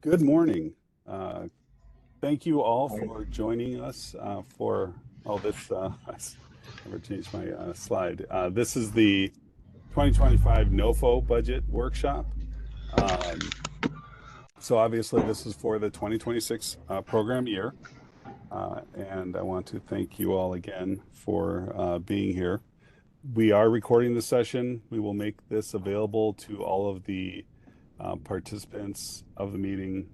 Good morning. Thank you all for joining us for this. I never changed my slide. This is the 2025 NOFO budget workshop. Um, so obviously this is for the 2026 program year. And I want to thank you all again for being here. We are recording the session. We will make this available to all of the participants of the meeting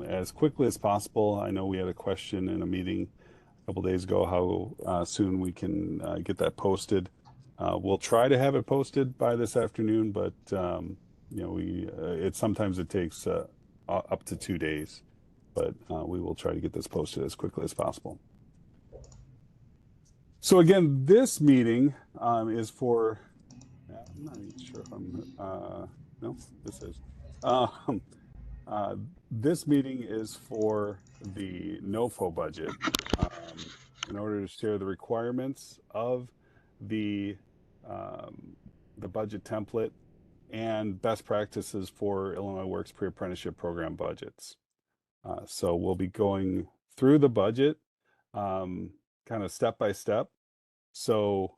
as quickly as possible. I know we had a question in a meeting a couple days ago how soon we can get that posted. We'll try to have it posted by this afternoon, but sometimes it takes up to 2 days, but we will try to get this posted as quickly as possible. So again, this meeting is for, I'm not even sure if no, this is. This meeting is for the NOFO budget in order to share the requirements of the budget template and best practices for Illinois Works pre-apprenticeship program budgets. So we'll be going through the budget kind of step by step. So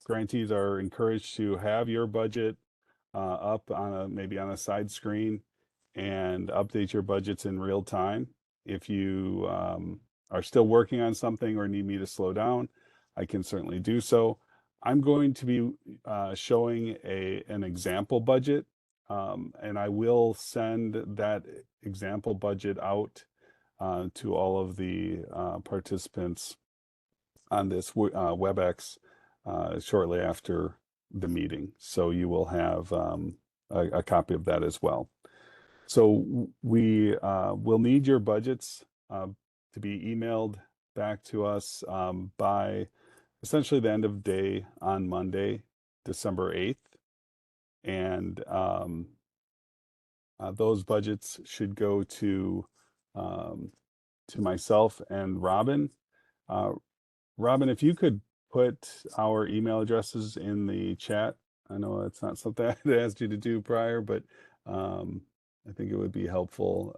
grantees are encouraged to have your budget up on maybe on a side screen and update your budgets in real time. If you are still working on something or need me to slow down, I can certainly do so. I'm going to be showing an example budget, and I will send that example budget out to all of the participants on this WebEx shortly after the meeting. So you will have a copy of that as well. So we will need your budgets to be emailed back to us by essentially the end of day on Monday, December 8th. And those budgets should go to myself and Robin. Robin, if you could put our email addresses in the chat. I know it's not something I had asked you to do prior, but I think it would be helpful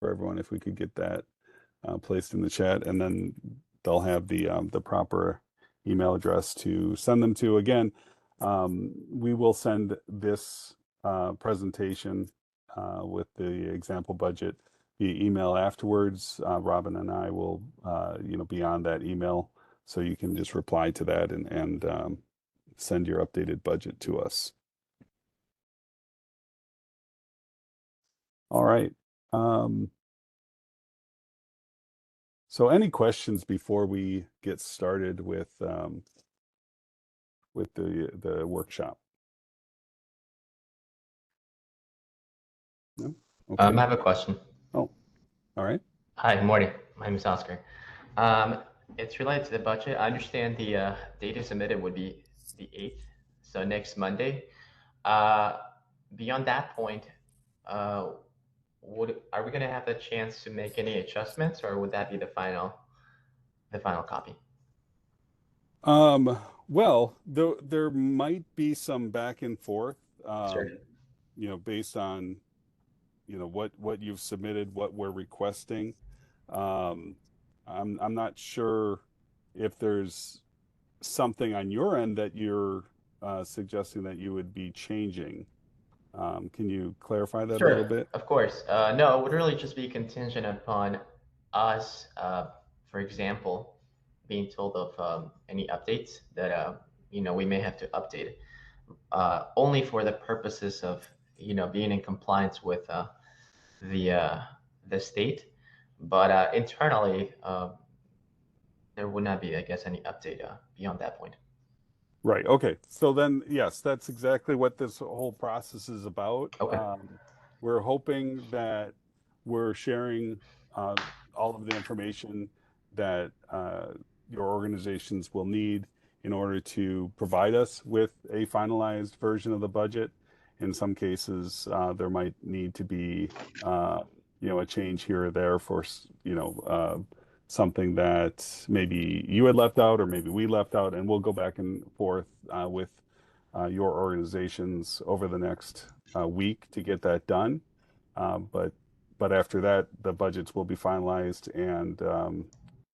for everyone if we could get that placed in the chat, and then they'll have the proper email address to send them to. Again, we will send this presentation with the example budget via email afterwards. Robin and I will be on that email, so you can just reply to that and send your updated budget to us. All right. So any questions before we get started with the workshop? No? Okay. I have a question. Oh, all right. Hi, good morning. My name is Oscar. It's related to the budget. I understand the data submitted would be the 8th, so next Monday. Beyond that point, are we going to have the chance to make any adjustments, or would that be the final copy? Well, there might be some back and forth, Sure. Based on, what you've submitted, what we're requesting. I'm not sure if there's something on your end that you're suggesting that you would be changing. Can you clarify that a little bit? Of course. No, it would really just be contingent upon us, for example, being told of any updates that we may have to update, only for the purposes of being in compliance with the state. But internally, there would not be, I guess, any update beyond that point. Right. Okay. So then, yes, that's exactly what this whole process is about. Okay. We're hoping that we're sharing all of the information that your organizations will need in order to provide us with a finalized version of the budget. In some cases, there might need to be, a change here or there for, something that maybe you had left out or maybe we left out, and we'll go back and forth with your organizations over the next week to get that done. But after that, the budgets will be finalized, and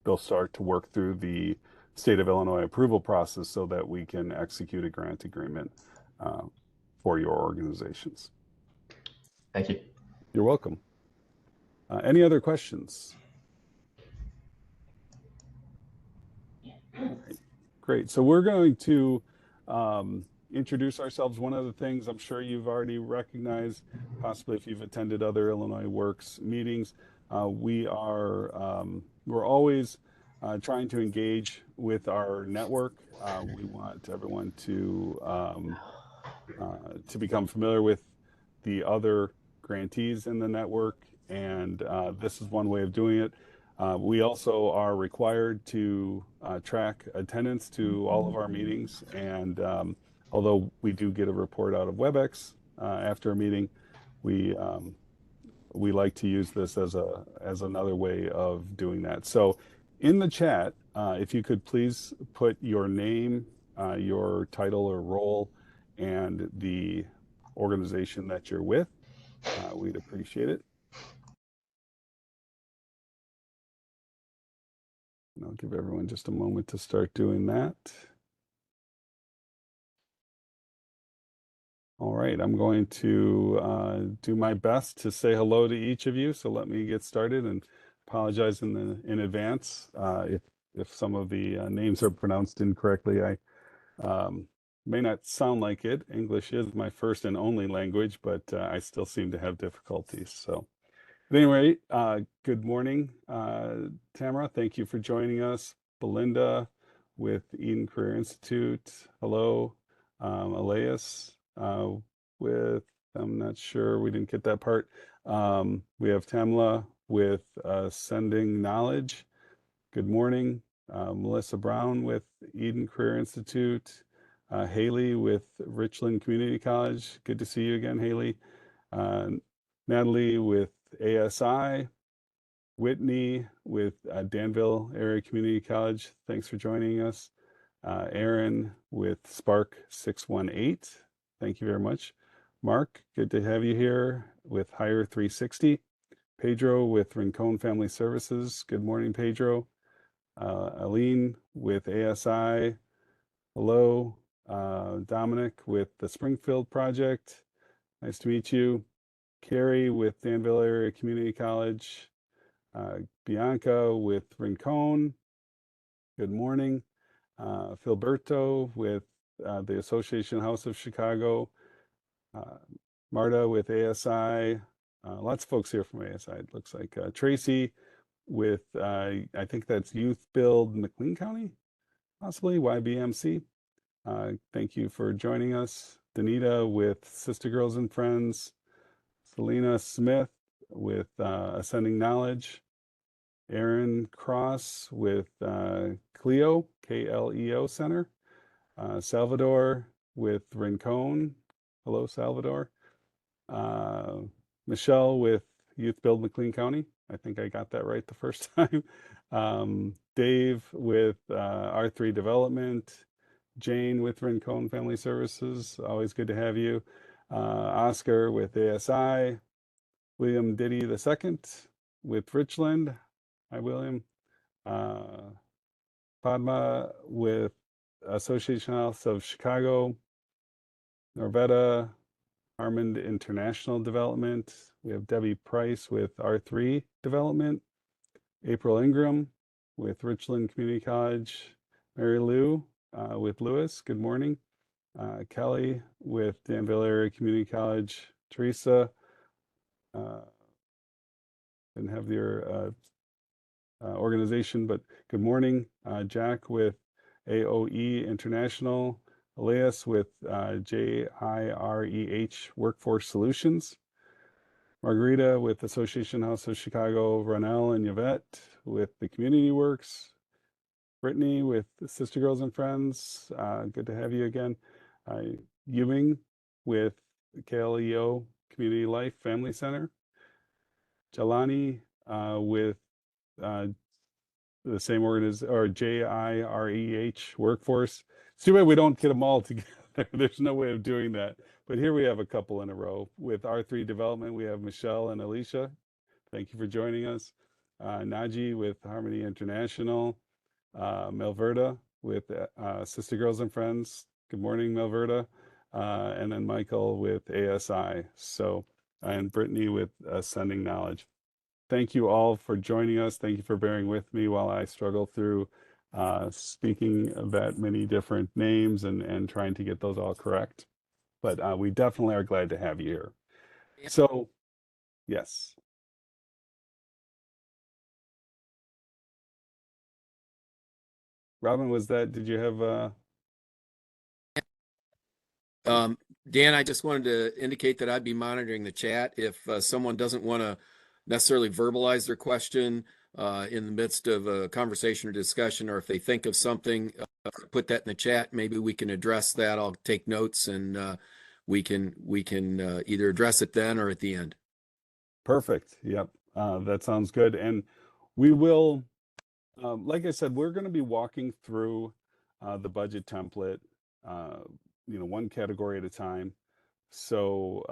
they'll start to work through the state of Illinois approval process so that we can execute a grant agreement uh, for your organizations. Thank you. You're welcome. Any other questions? All right, great. So we're going to introduce ourselves. One of the things I'm sure you've already recognized, possibly if you've attended other Illinois Works meetings, we're always trying to engage with our network. We want everyone to become familiar with the other grantees in the network, and this is one way of doing it. We also are required to track attendance to all of our meetings, and although we do get a report out of WebEx after a meeting, we we like to use this as another way of doing that. So in the chat, if you could please put your name, your title or role, and the organization that you're with, we'd appreciate it. And I'll give everyone just a moment to start doing that. All right, I'm going to do my best to say hello to each of you. So let me get started and apologize in advance if some of the names are pronounced incorrectly. I may not sound like it. English is my first and only language, but I still seem to have difficulties. So at any rate, good morning, Tamara. Thank you for joining us. Belinda with Eden Career Institute. Hello. Elias with, I'm not sure, we didn't get that part. We have Tamla with Sending Knowledge. Good morning. Melissa Brown with Eden Career Institute. Haley with Richland Community College. Good to see you again, Haley. Natalie with ASI. Whitney with Danville Area Community College. Thanks for joining us. Aaron with Spark 618. Thank you very much. Mark, good to have you here with Hire 360. Pedro with Rincon Family Services. Good morning, Pedro. Aline with ASI. Hello. Dominic with the Springfield Project. Nice to meet you. Carrie with Danville Area Community College. Bianca with Rincon. Good morning. Filberto with the Association House of Chicago. Marta with ASI. Lots of folks here from ASI, it looks like. Tracy with, I think that's Youth Build McLean County, possibly, YBMC. Thank you for joining us. Danita with Sister Girls and Friends. Selena Smith with Ascending Knowledge. Aaron Cross with Clio, KLEO Center. Salvador with Rincon. Hello, Salvador. Michelle with Youth Build McLean County. I think I got that right the first time. Dave with R3 Development. Jane with Rincon Family Services. Always good to have you. Oscar with ASI. William Diddy II with Richland. Hi, William. Padma with Association House of Chicago. Norvetta, Armand International Development. We have Debbie Price with R3 Development. April Ingram with Richland Community College. Mary Lou with Lewis. Good morning. Kelly with Danville Area Community College. Teresa, didn't have your organization, but good morning. Jack with AOE International. Elias with JIREH Workforce Solutions. Margarita with Association House of Chicago. Ronell and Yvette with the Community Works. Brittany with Sister Girls and Friends. Good to have you again. Ewing with KLEO Community Life Family Center. Jelani with the same organization, or JIREH Workforce. It's too bad we don't get them all together There's no way of doing that. But here we have a couple in a row. With R3 Development, we have Michelle and Alicia. Thank you for joining us. Naji with Harmony International. Melverta with Sister Girls and Friends. Good morning, Melverta. And then Michael with ASI. So, and Brittany with Sending Knowledge. Thank you all for joining us. Thank you for bearing with me while I struggle through speaking that many different names and trying to get those all correct. But we definitely are glad to have you here. So, yes. Robin, did you have Dan, I just wanted to indicate that I'd be monitoring the chat. If someone doesn't want to necessarily verbalize their question in the midst of a conversation or discussion, or if they think of something, put that in the chat. Maybe we can address that. I'll take notes and we can either address it then or at the end. Perfect? Yep. That sounds good. And we will, like I said, we're going to be walking through the budget template, one category at a time. So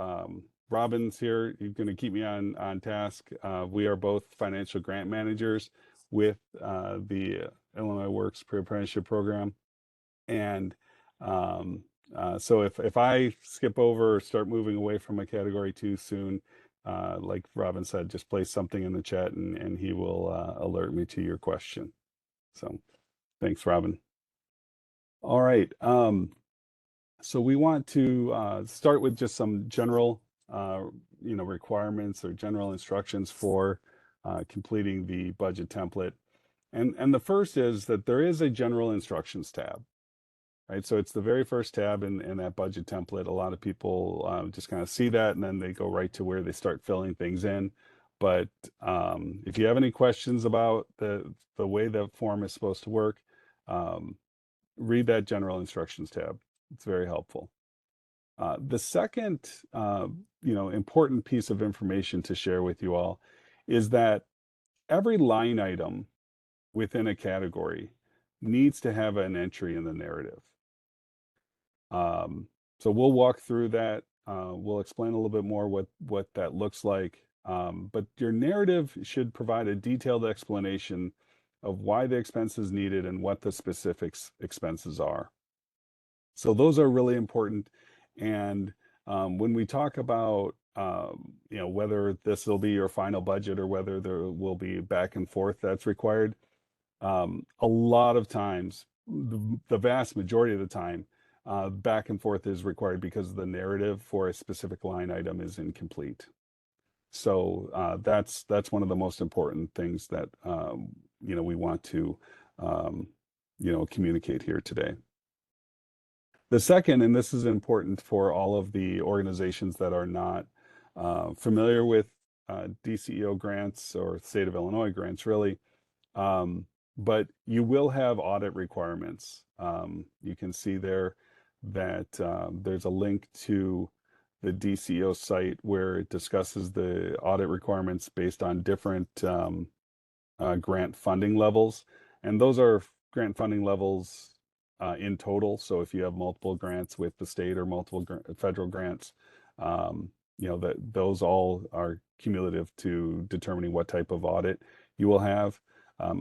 Robin's here. You're going to keep me on task. We are both financial grant managers with the Illinois Works Pre-Apprenticeship Program. And so if I skip over or start moving away from a category too soon, like Robin said, just place something in the chat and he will alert me to your question. So thanks, Robin. All right. So we want to start with just some general, requirements or general instructions for completing the budget template. And the first is that there is a general instructions tab, right? So it's the very first tab in that budget template. A lot of people just kind of see that and then they go right to where they start filling things in. But if you have any questions about the way the form is supposed to work, read that general instructions tab. It's very helpful. The second, important piece of information to share with you all is that every line item within a category needs to have an entry in the narrative. So we'll walk through that. We'll explain a little bit more what that looks like. But your narrative should provide a detailed explanation of why the expense is needed and what the specific expenses are. So those are really important. And when we talk about whether this will be your final budget or whether there will be back and forth that's required, a lot of times, the vast majority of the time, back and forth is required because the narrative for a specific line item is incomplete. So that's one of the most important things that we want to communicate here today. The second, and this is important for all of the organizations that are not familiar with DCEO grants or state of Illinois grants, really, but you will have audit requirements. You can see there that there's a link to the DCEO site where it discusses the audit requirements based on different grant funding levels. And those are grant funding levels in total. So if you have multiple grants with the state or multiple federal grants, that those all are cumulative to determining what type of audit you will have.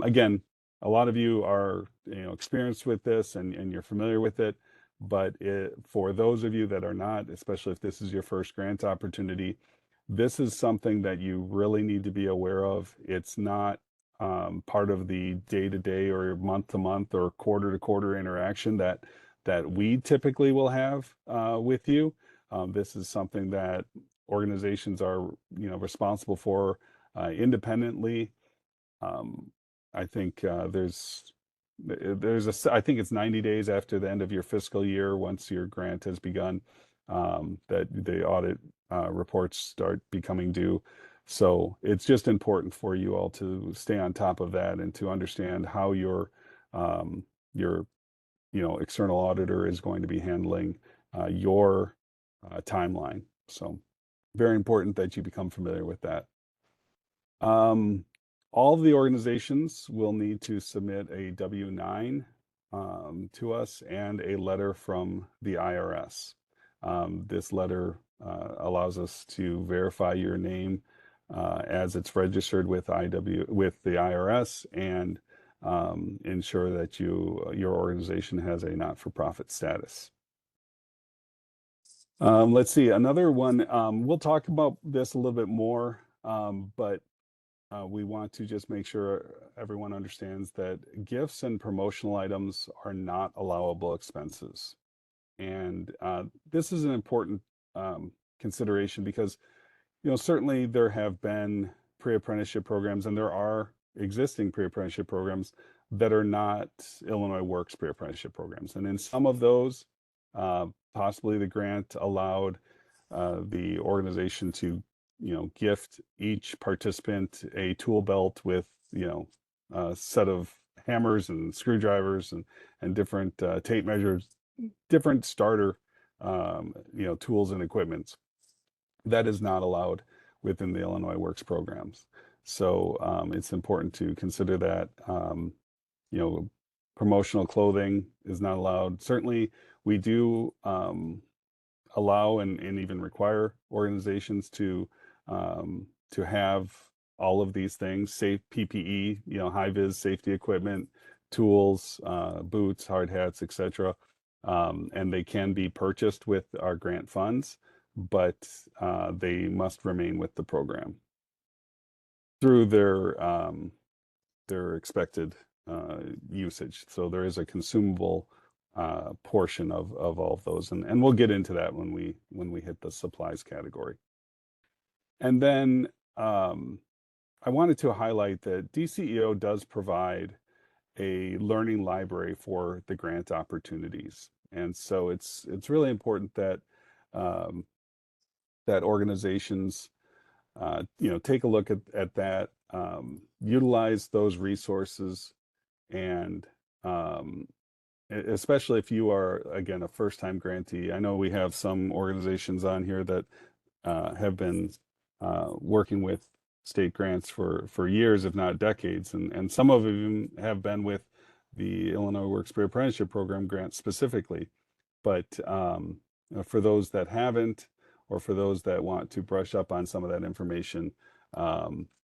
Again, a lot of you are experienced with this and you're familiar with it, but for those of you that are not, especially if this is your first grant opportunity, this is something that you really need to be aware of. It's not part of the day-to-day or month-to-month or quarter-to-quarter interaction that we typically will have with you. This is something that organizations are responsible for independently. I think I think it's 90 days after the end of your fiscal year, once your grant has begun, that the audit reports start becoming due. So it's just important for you all to stay on top of that and to understand how your external auditor is going to be handling your timeline. So very important that you become familiar with that. All of the organizations will need to submit a W-9 to us and a letter from the IRS. This letter allows us to verify your name as it's registered with the IRS, and ensure that your organization has a not-for-profit status. Let's see, another one, we'll talk about this a little bit more, but we want to just make sure everyone understands that gifts and promotional items are not allowable expenses. And this is an important consideration because, certainly there have been pre-apprenticeship programs, and there are existing pre-apprenticeship programs that are not Illinois Works pre-apprenticeship programs. And in some of those, possibly the grant allowed the organization to, gift each participant a tool belt with, a set of hammers and screwdrivers and different tape measures, different starter, tools and equipment. That is not allowed within the Illinois Works programs. So it's important to consider that. Promotional clothing is not allowed. Certainly, we do allow and even require organizations to have all of these things: safe PPE, high vis safety equipment, tools, boots, hard hats, etc. And they can be purchased with our grant funds, but they must remain with the program through their expected usage. So there is a consumable portion of all of those, and we'll get into that when we hit the supplies category. And then I wanted to highlight that DCEO does provide a learning library for the grant opportunities, and so it's really important that that organizations take a look at that, utilize those resources, and especially if you are, again, a first-time grantee. I know we have some organizations on here that have been working with state grants for years, if not decades, and some of them have been with the Illinois Works Pre-Apprenticeship Program grant specifically. But for those that haven't, or for those that want to brush up on some of that information,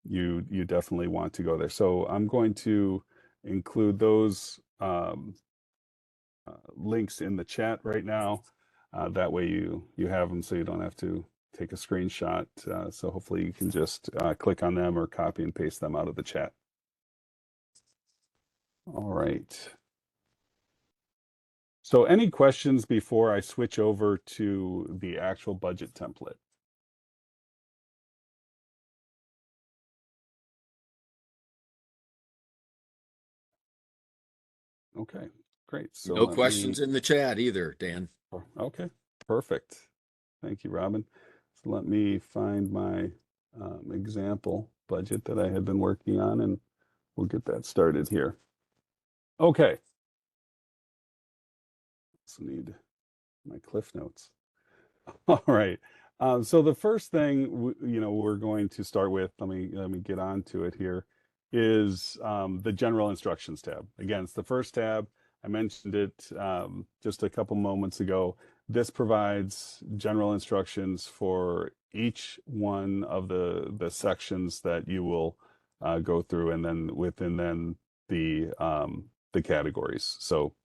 you definitely want to go there. So I'm going to include those links in the chat right now. That way you have them, so you don't have to take a screenshot. So hopefully you can just click on them or copy and paste them out of the chat. All right. So any questions before I switch over to the actual budget template? Okay, great. So no questions in the chat either, Dan. Okay, perfect. Thank you, Robin. So let me find my example budget that I had been working on, and we'll get that started here. Okay. So need my Cliff Notes. All right. So the first thing we're going to start with, let me get on to it here, is the general instructions tab. Again, it's the first tab. I mentioned it just a couple moments ago. This provides general instructions for each one of the sections that you will go through, and then within the categories. So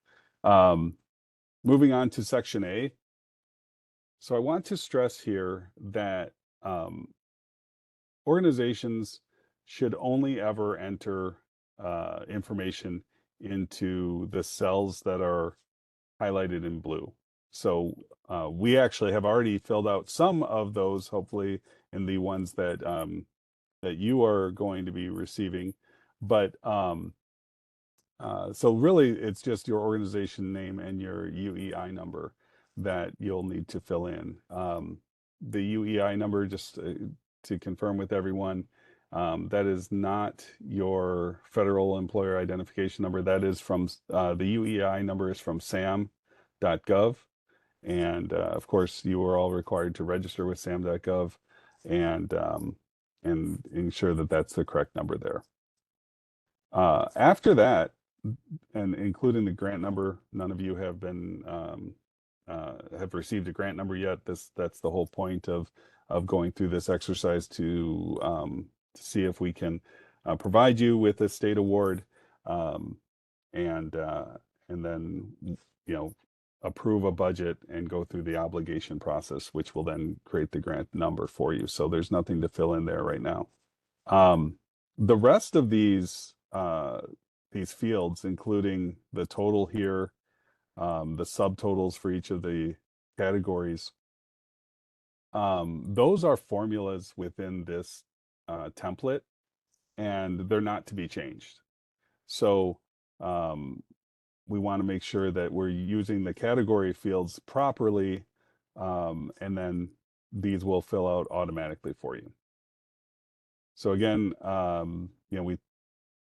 moving on to section A. So I want to stress here that organizations should only ever enter information into the cells that are highlighted in blue. So we actually have already filled out some of those, hopefully, in the ones that that you are going to be receiving. But so really, it's just your organization name and your UEI number that you'll need to fill in. The UEI number, just to confirm with everyone, that is not your federal employer identification number. That is from the UEI number is from sam.gov. And of course, you are all required to register with sam.gov and ensure that that's the correct number there. After that, and including the grant number, none of you have been have received a grant number yet. That's the whole point of going through this exercise to see if we can provide you with a state award, um, and then approve a budget and go through the obligation process, which will then create the grant number for you. So there's nothing to fill in there right now. The rest of these fields, including the total here, the subtotals for each of the categories, those are formulas within this template, and they're not to be changed. So we want to make sure that we're using the category fields properly, and then these will fill out automatically for you. So again, we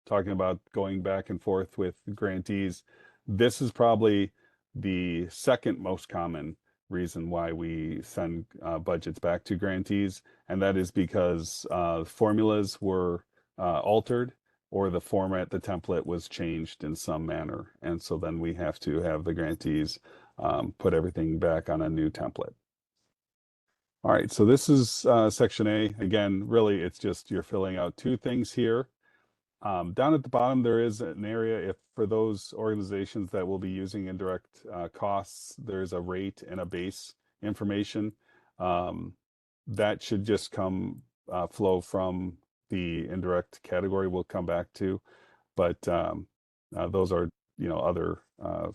talking about going back and forth with grantees. This is probably the second most common reason why we send budgets back to grantees, and that is because formulas were altered, or the format, the template was changed in some manner. And so then we have to have the grantees put everything back on a new template. All right, so this is section A. Again, really, it's just you're filling out two things here. Down at the bottom, there is an area if for those organizations that will be using indirect costs, there's a rate and a base information. That should just come flow from the indirect category we'll come back to, but those are other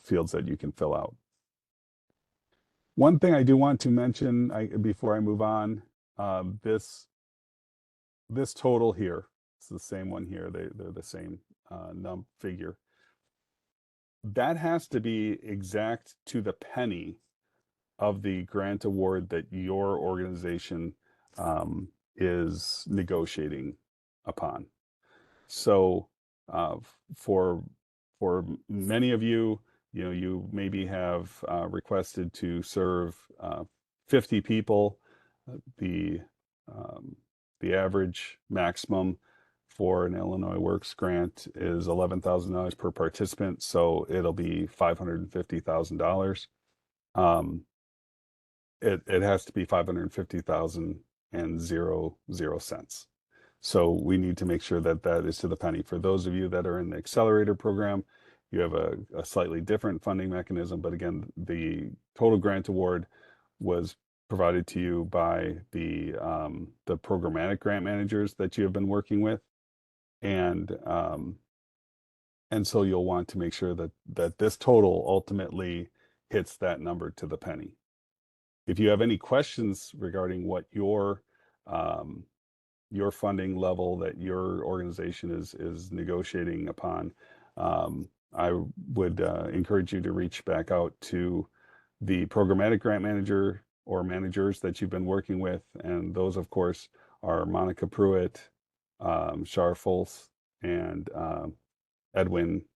fields that you can fill out. One thing I do want to mention before I move on, this total here, it's the same one here, they're the same figure. That has to be exact to the penny of the grant award that your organization is negotiating upon. So for many of you, you maybe have requested to serve 50 people. The average maximum for an Illinois Works grant is $11,000 per participant, so it'll be $550,000. It has to be 550,000 and 0 cents. So we need to make sure that that is to the penny. For those of you that are in the accelerator program, you have a slightly different funding mechanism, but again, the total grant award was provided to you by the programmatic grant managers that you have been working with, and so you'll want to make sure that this total ultimately hits that number to the penny. If you have any questions regarding what your funding level that your organization is negotiating upon, I would encourage you to reach back out to the programmatic grant manager or managers that you've been working with, and those, of course, are Monica Pruitt, Shar Foltz, and Edwin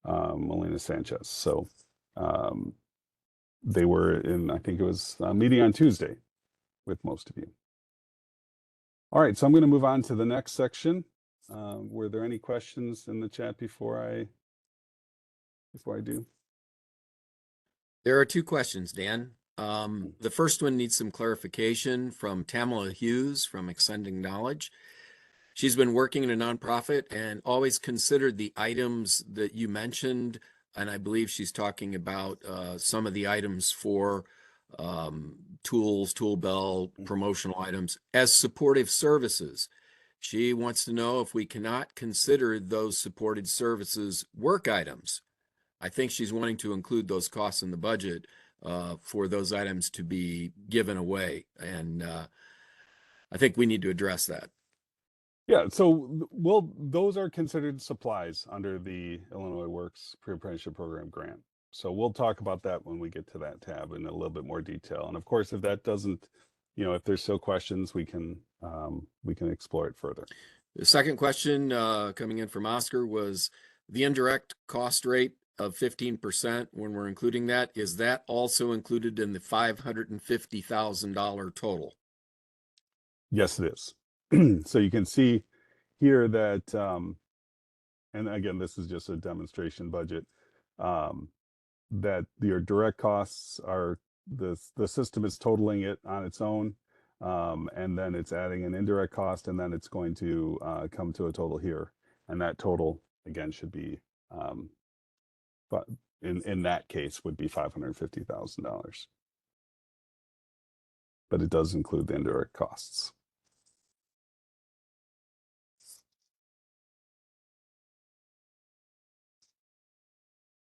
Molina Sanchez. So they were in, I think it was a meeting on Tuesday with most of you. All right, so I'm going to move on to the next section. Were there any questions in the chat before I do? There are two questions, Dan. The first one needs some clarification from Tamala Hughes from Extending Knowledge. She's been working in a nonprofit and always considered the items that you mentioned, and I believe she's talking about some of the items for tools, tool belt, promotional items as supportive services. She wants to know if we cannot consider those supported services work items. I think she's wanting to include those costs in the budget for those items to be given away, and I think we need to address that. Yeah, so those are considered supplies under the Illinois Works Pre-Apprenticeship Program grant. So we'll talk about that when we get to that tab in a little bit more detail. And of course, if that doesn't, if there's still questions, we can explore it further. The second question coming in from Oscar was the indirect cost rate of 15% when we're including that. Is that also included in the $550,000 total? Yes, it is. So you can see here that, and again, this is just a demonstration budget, that your direct costs are, the system is totaling it on its own, and then it's adding an indirect cost, and then it's going to come to a total here. And that total, again, should be, but in that case, would be $550,000. But it does include the indirect costs.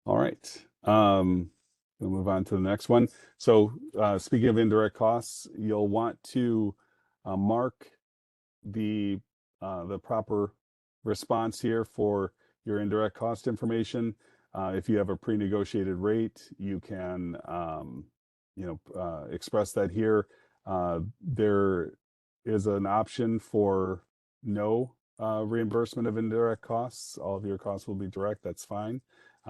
All right. We'll move on to the next one. So speaking of indirect costs, you'll want to mark the proper response here for your indirect cost information. If you have a pre-negotiated rate, you can express that here. There is an option for no reimbursement of indirect costs. All of your costs will be direct. That's fine.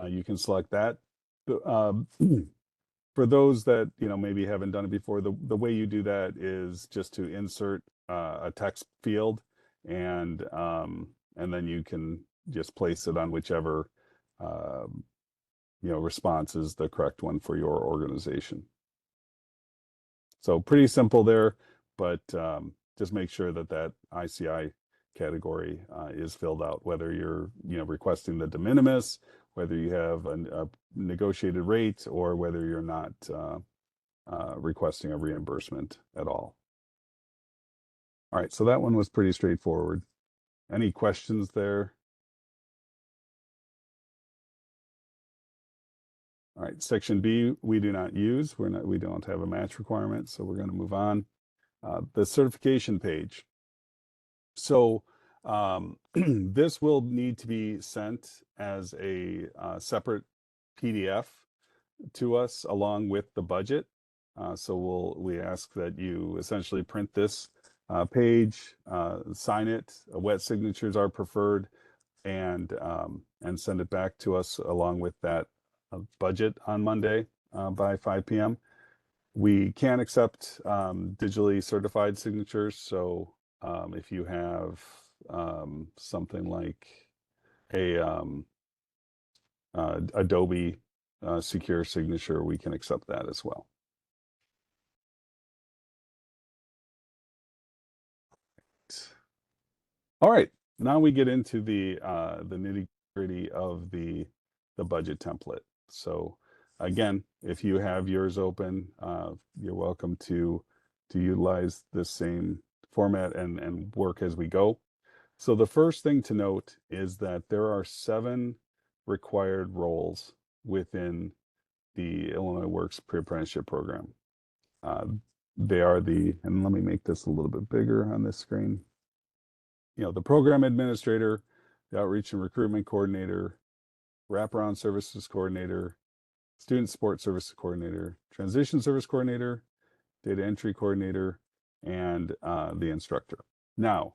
You can select that. For those that maybe haven't done it before, the way you do that is just to insert a text field, and then you can just place it on whichever response is the correct one for your organization. So pretty simple there, but just make sure that ICI category is filled out, whether you're requesting the de minimis, whether you have a negotiated rate, or whether you're not requesting a reimbursement at all. All right, so that one was pretty straightforward. Any questions there? All right, section B, we do not use. We don't have a match requirement, so we're going to move on. The certification page. So this will need to be sent as a separate PDF to us along with the budget. So we ask that you essentially print this page, sign it. Wet signatures are preferred, and send it back to us along with that budget on Monday by 5 p.m. We can accept digitally certified signatures. So if you have something like a Adobe secure signature, we can accept that as well. All right, now we get into the nitty-gritty of the budget template. So again, if you have yours open, you're welcome to utilize the same format and work as we go. So the first thing to note is that there are 7 required roles within the Illinois Works Pre-Apprenticeship Program. They are and let me make this a little bit bigger on this screen. The program administrator, the outreach and recruitment coordinator, wraparound services coordinator, student support services coordinator, transition service coordinator, data entry coordinator, and the instructor. Now,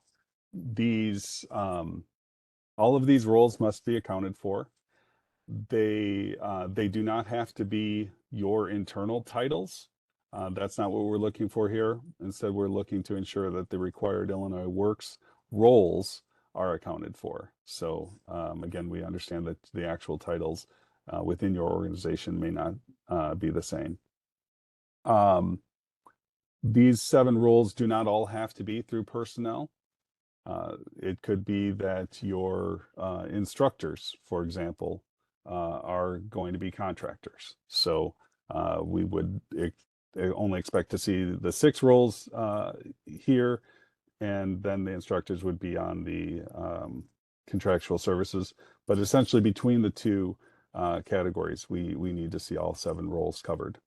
these all of these roles must be accounted for. They do not have to be your internal titles. That's not what we're looking for here. Instead, we're looking to ensure that the required Illinois Works roles are accounted for. So again, we understand that the actual titles within your organization may not be the same. These 7 roles do not all have to be through personnel. It could be that your instructors, for example, are going to be contractors. So we would only expect to see the 6 roles here, and then the instructors would be on the contractual services. But essentially between the 2 categories, we need to see all 7 roles covered.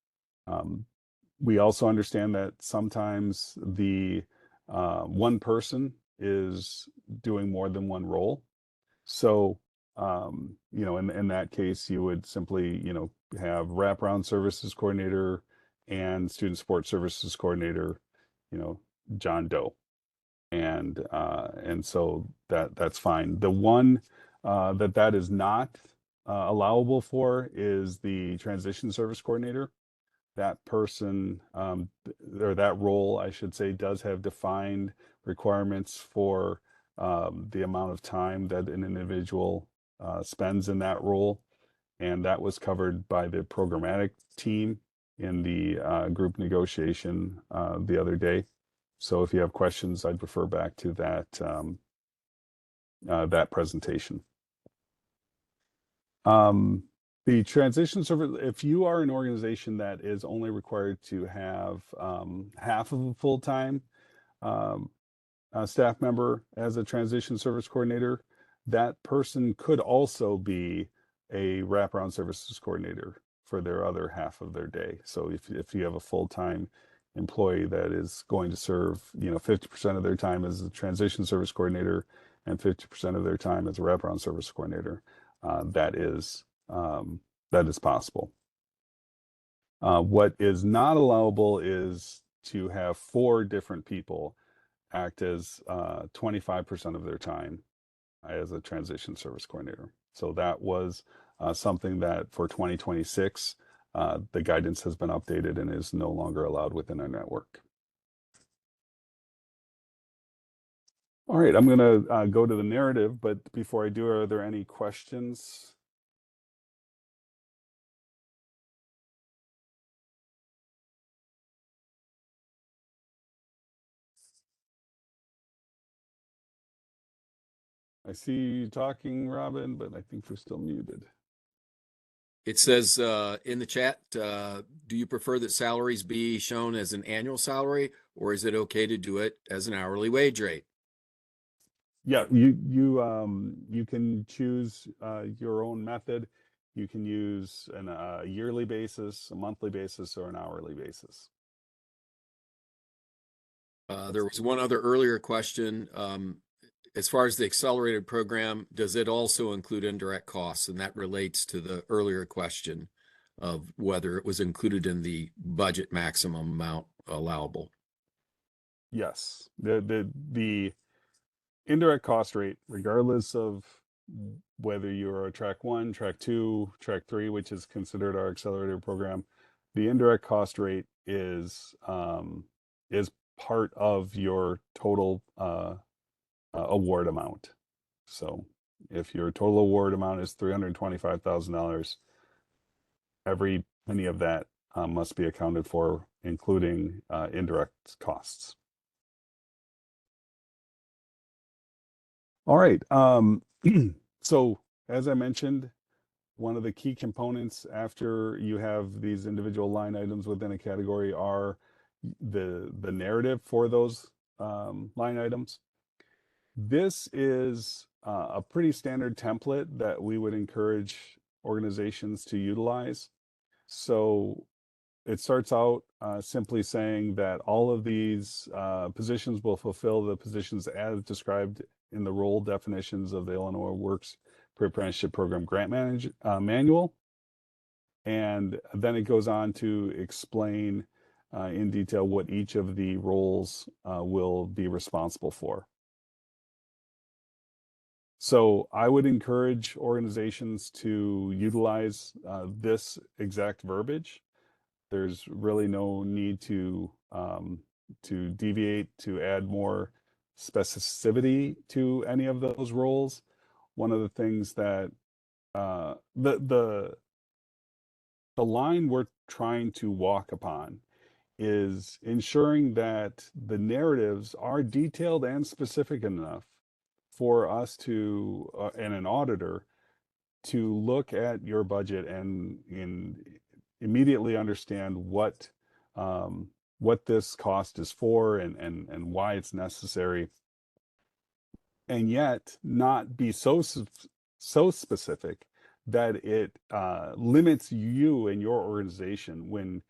We also understand that sometimes the one person is doing more than one role. So, in that case, you would simply, have wraparound services coordinator and student support services coordinator, John Doe. And so that's fine. The one that is not allowable for is the transition service coordinator. That person, or that role, I should say, does have defined requirements for the amount of time that an individual spends in that role, and that was covered by the programmatic team in the group negotiation the other day. So if you have questions, I'd refer back to that presentation. The transition service, if you are an organization that is only required to have half of a full-time staff member as a transition service coordinator, that person could also be a wraparound services coordinator for their other half of their day. So if you have a full-time employee that is going to serve, 50% of their time as a transition service coordinator and 50% of their time as a wraparound service coordinator, that is possible. What is not allowable is to have 4 different people act as 25% of their time as a transition service coordinator. So that was something that for 2026, the guidance has been updated and is no longer allowed within our network. All right, I'm going to go to the narrative, but before I do, are there any questions? I see you talking, Robin, but I think you're still muted. It says in the chat, do you prefer that salaries be shown as an annual salary, or is it okay to do it as an hourly wage rate? Yeah, you can choose your own method. You can use a yearly basis, a monthly basis, or an hourly basis. There was one other earlier question. As far as the accelerated program, does it also include indirect costs? And that relates to the earlier question of whether it was included in the budget maximum amount allowable. Yes, the indirect cost rate, regardless of whether you're a track 1, track 2, track 3, which is considered our accelerated program, the indirect cost rate is part of your total award amount. So if your total award amount is $325,000, every penny of that must be accounted for, including indirect costs. All right. So as I mentioned, one of the key components after you have these individual line items within a category are the narrative for those line items. This is a pretty standard template that we would encourage organizations to utilize. So it starts out simply saying that all of these positions will fulfill the positions as described in the role definitions of the Illinois Works Pre-Apprenticeship Program Grant Manual. And then it goes on to explain in detail what each of the roles will be responsible for. So I would encourage organizations to utilize this exact verbiage. There's really no need to deviate, to add more specificity to any of those roles. One of the things that the line we're trying to walk upon is ensuring that the narratives are detailed and specific enough for us to and an auditor to look at your budget and immediately understand what this cost is for and why it's necessary, and yet not be so specific that it limits you and your organization when,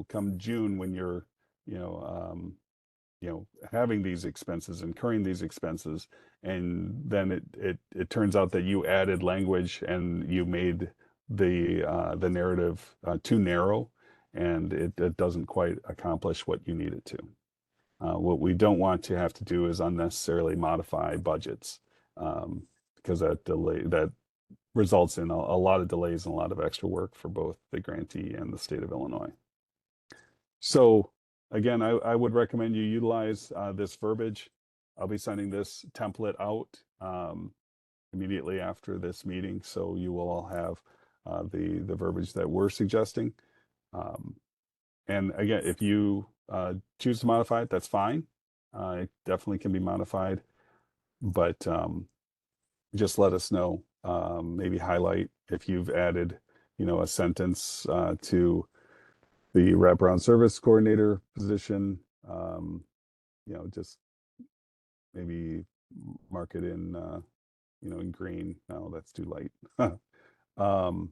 come June, when you're having these expenses, incurring these expenses, and then it turns out that you added language and you made the narrative too narrow, and it doesn't quite accomplish what you need it to. What we don't want to have to do is unnecessarily modify budgets, because that results in a lot of delays and a lot of extra work for both the grantee and the state of Illinois. So again, I would recommend you utilize this verbiage. I'll be sending this template out immediately after this meeting, so you will all have the verbiage that we're suggesting. And again, if you choose to modify it, that's fine. It definitely can be modified, but just let us know. Maybe highlight if you've added, a sentence to the wraparound service coordinator position. Just maybe mark it in, in green. No, that's too light. um,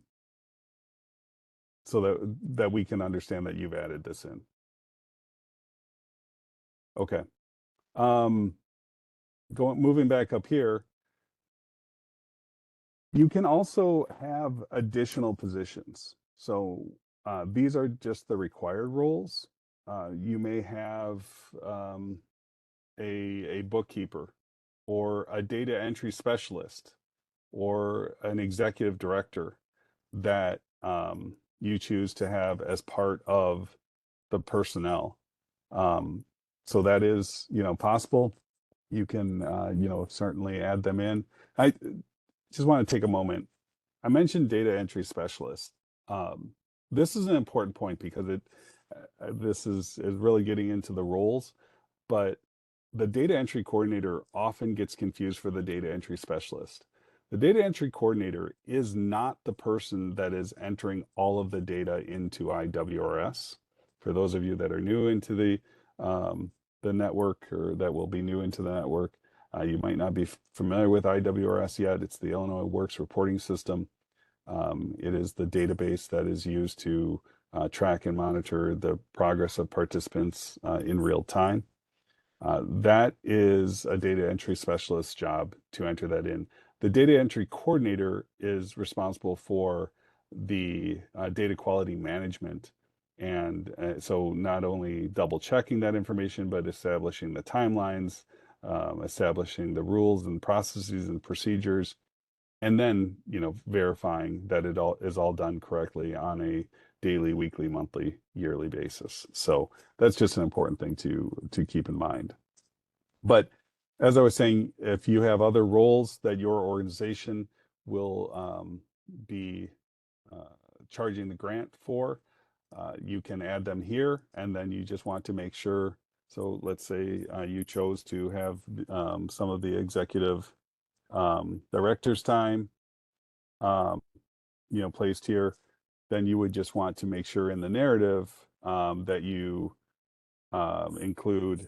so that we can understand that you've added this in. Okay. Moving back up here, you can also have additional positions. So these are just the required roles. You may have a bookkeeper or a data entry specialist or an executive director that you choose to have as part of the personnel. So that is, possible. You can, certainly add them in. I just want to take a moment. I mentioned data entry specialist. This is an important point because this is really getting into the roles, but the data entry coordinator often gets confused for the data entry specialist. The data entry coordinator is not the person that is entering all of the data into IWRS. For those of you that are new into the network, or that will be new into the network, you might not be familiar with IWRS yet. It's the Illinois Works Reporting System. It is the database that is used to track and monitor the progress of participants in real time. That is a data entry specialist job to enter that in. The data entry coordinator is responsible for the data quality management. And so not only double checking that information, but establishing the timelines, establishing the rules and processes and procedures, and then, verifying that it all is all done correctly on a daily, weekly, monthly, yearly basis. So that's just an important thing to keep in mind. But as I was saying, if you have other roles that your organization will be charging the grant for, you can add them here, and then you just want to make sure. So let's say you chose to have some of the executive director's time placed here, then you would just want to make sure in the narrative that you include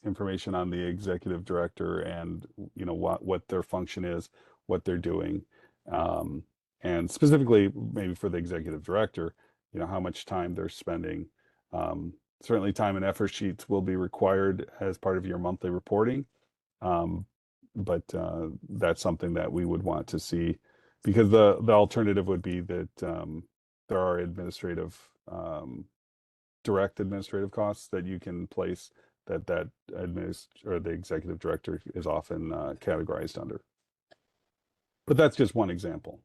information on the executive director and what their function is, what they're doing, and specifically maybe for the executive director, how much time they're spending. Certainly time and effort sheets will be required as part of your monthly reporting. But that's something that we would want to see, because the alternative would be that there are direct administrative costs that you can place that or the executive director is often categorized under. But that's just one example.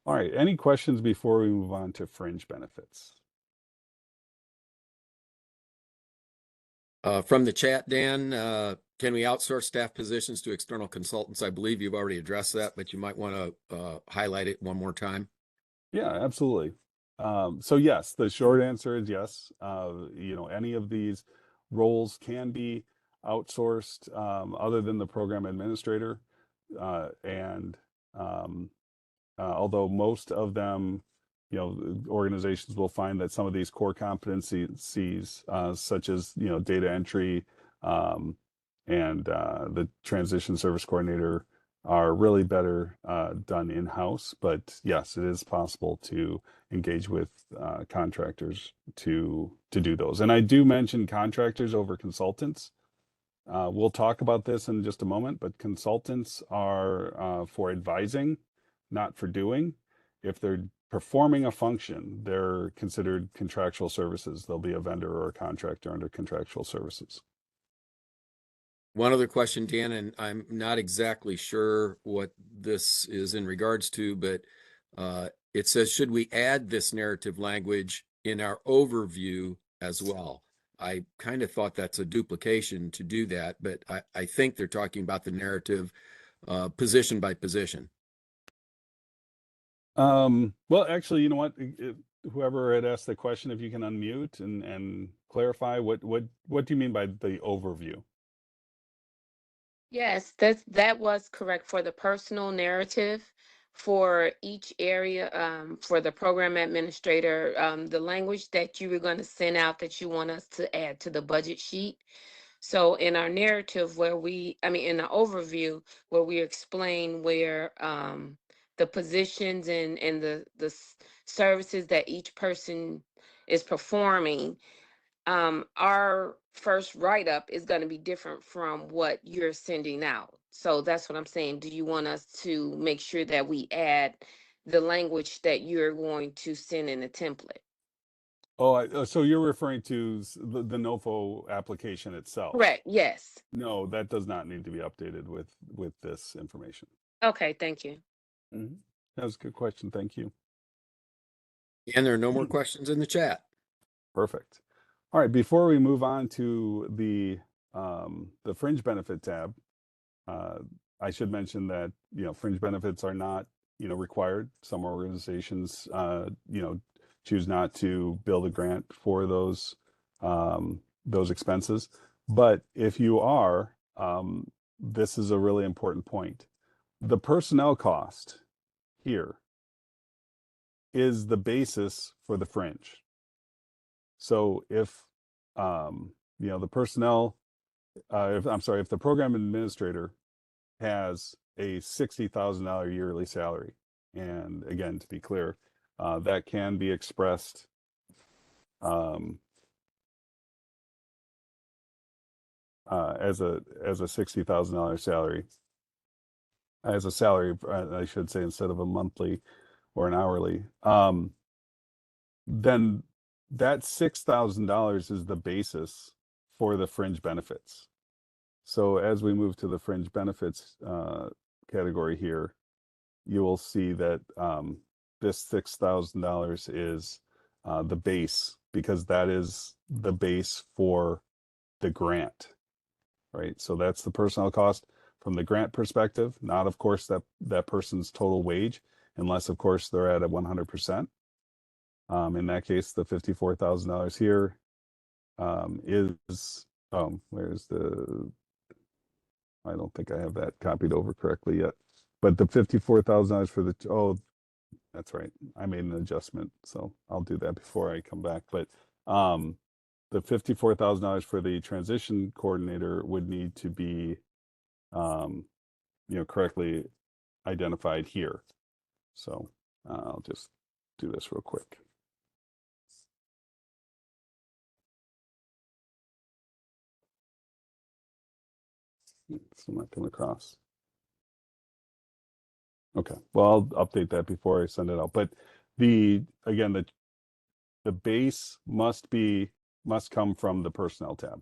All right, any questions before we move on to fringe benefits? From the chat, Dan, can we outsource staff positions to external consultants? I believe you've already addressed that, but you might want to highlight it one more time. Yeah, absolutely. So yes, the short answer is yes. Any of these roles can be outsourced, other than the program administrator. And although most of them, organizations will find that some of these core competencies, such as, data entry, and the transition service coordinator, are really better done in-house. But yes, it is possible to engage with contractors to do those. And I do mention contractors over consultants. We'll talk about this in just a moment, but consultants are for advising, not for doing. If they're performing a function, they're considered contractual services. They'll be a vendor or a contractor under contractual services. One other question, Dan, and I'm not exactly sure what this is in regards to, but it says, should we add this narrative language in our overview as well? I kind of thought that's a duplication to do that, but I think they're talking about the narrative position by position. Well, actually, you know what? Whoever had asked the question, if you can unmute and clarify what do you mean by the overview? Yes, that was correct for the personal narrative for each area, for the program administrator, the language that you were going to send out that you want us to add to the budget sheet. So in our narrative where in the overview where we explain where the positions and the services that each person is performing, our first write-up is going to be different from what you're sending out. So that's what I'm saying. Do you want us to make sure that we add the language that you're going to send in a template? Oh, so you're referring to the NOFO application itself? Correct. Yes. No, that does not need to be updated with this information. Okay. Thank you. That was a good question. Thank you. And there are no more questions in the chat. Perfect. All right, before we move on to the fringe benefit tab, I should mention that, you know, fringe benefits are not, you know, required. Some organizations, you know, choose not to build a grant for those expenses. But if you are, this is a really important point. The personnel cost here is the basis for the fringe. So if you know, the personnel, if the program administrator has a $60,000 yearly salary, and again, to be clear, that can be expressed as a $60,000 salary, as a salary, I should say, instead of a monthly or an hourly. Then that $6,000 is the basis for the fringe benefits. So as we move to the fringe benefits category here, you will see that this $6,000 is the base, because that is the base for the grant, right? So that's the personnel cost from the grant perspective, not of course that person's total wage, unless of course they're at a 100%. In that case, the $54,000 here is, where's the, I don't think I have that copied over correctly yet, but the $54,000 for the, oh, that's right. I made an adjustment, so I'll do that before I come back. But the $54,000 for the transition coordinator would need to be, you know, correctly identified here. So I'll just do this real quick. Still not coming across. Okay, well, I'll update that before I send it out. But again, the base must come from the personnel tab,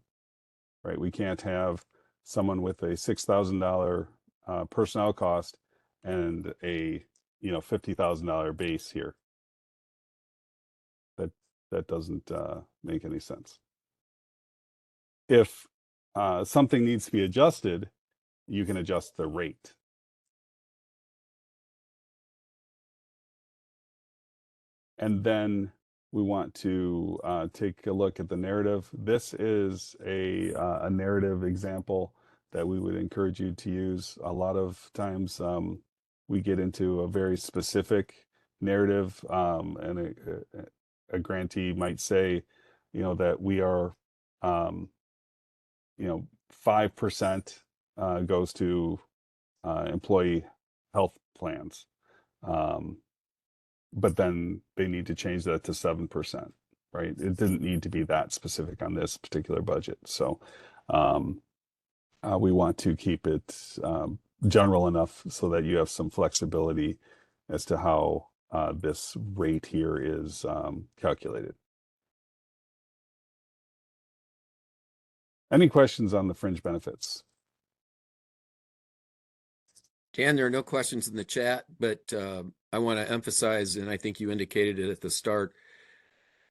right? We can't have someone with a $6,000 personnel cost and a, you know, $50,000 base here. That doesn't make any sense. If something needs to be adjusted, you can adjust the rate. And then we want to take a look at the narrative. This is a narrative example that we would encourage you to use. A lot of times we get into a very specific narrative, and a grantee might say, you know, that we are, you know, 5% goes to employee health plans. But then they need to change that to 7%, right? It didn't need to be that specific on this particular budget. So we want to keep it general enough so that you have some flexibility as to how this rate here is calculated. Any questions on the fringe benefits? Dan, there are no questions in the chat, but I want to emphasize, and I think you indicated it at the start,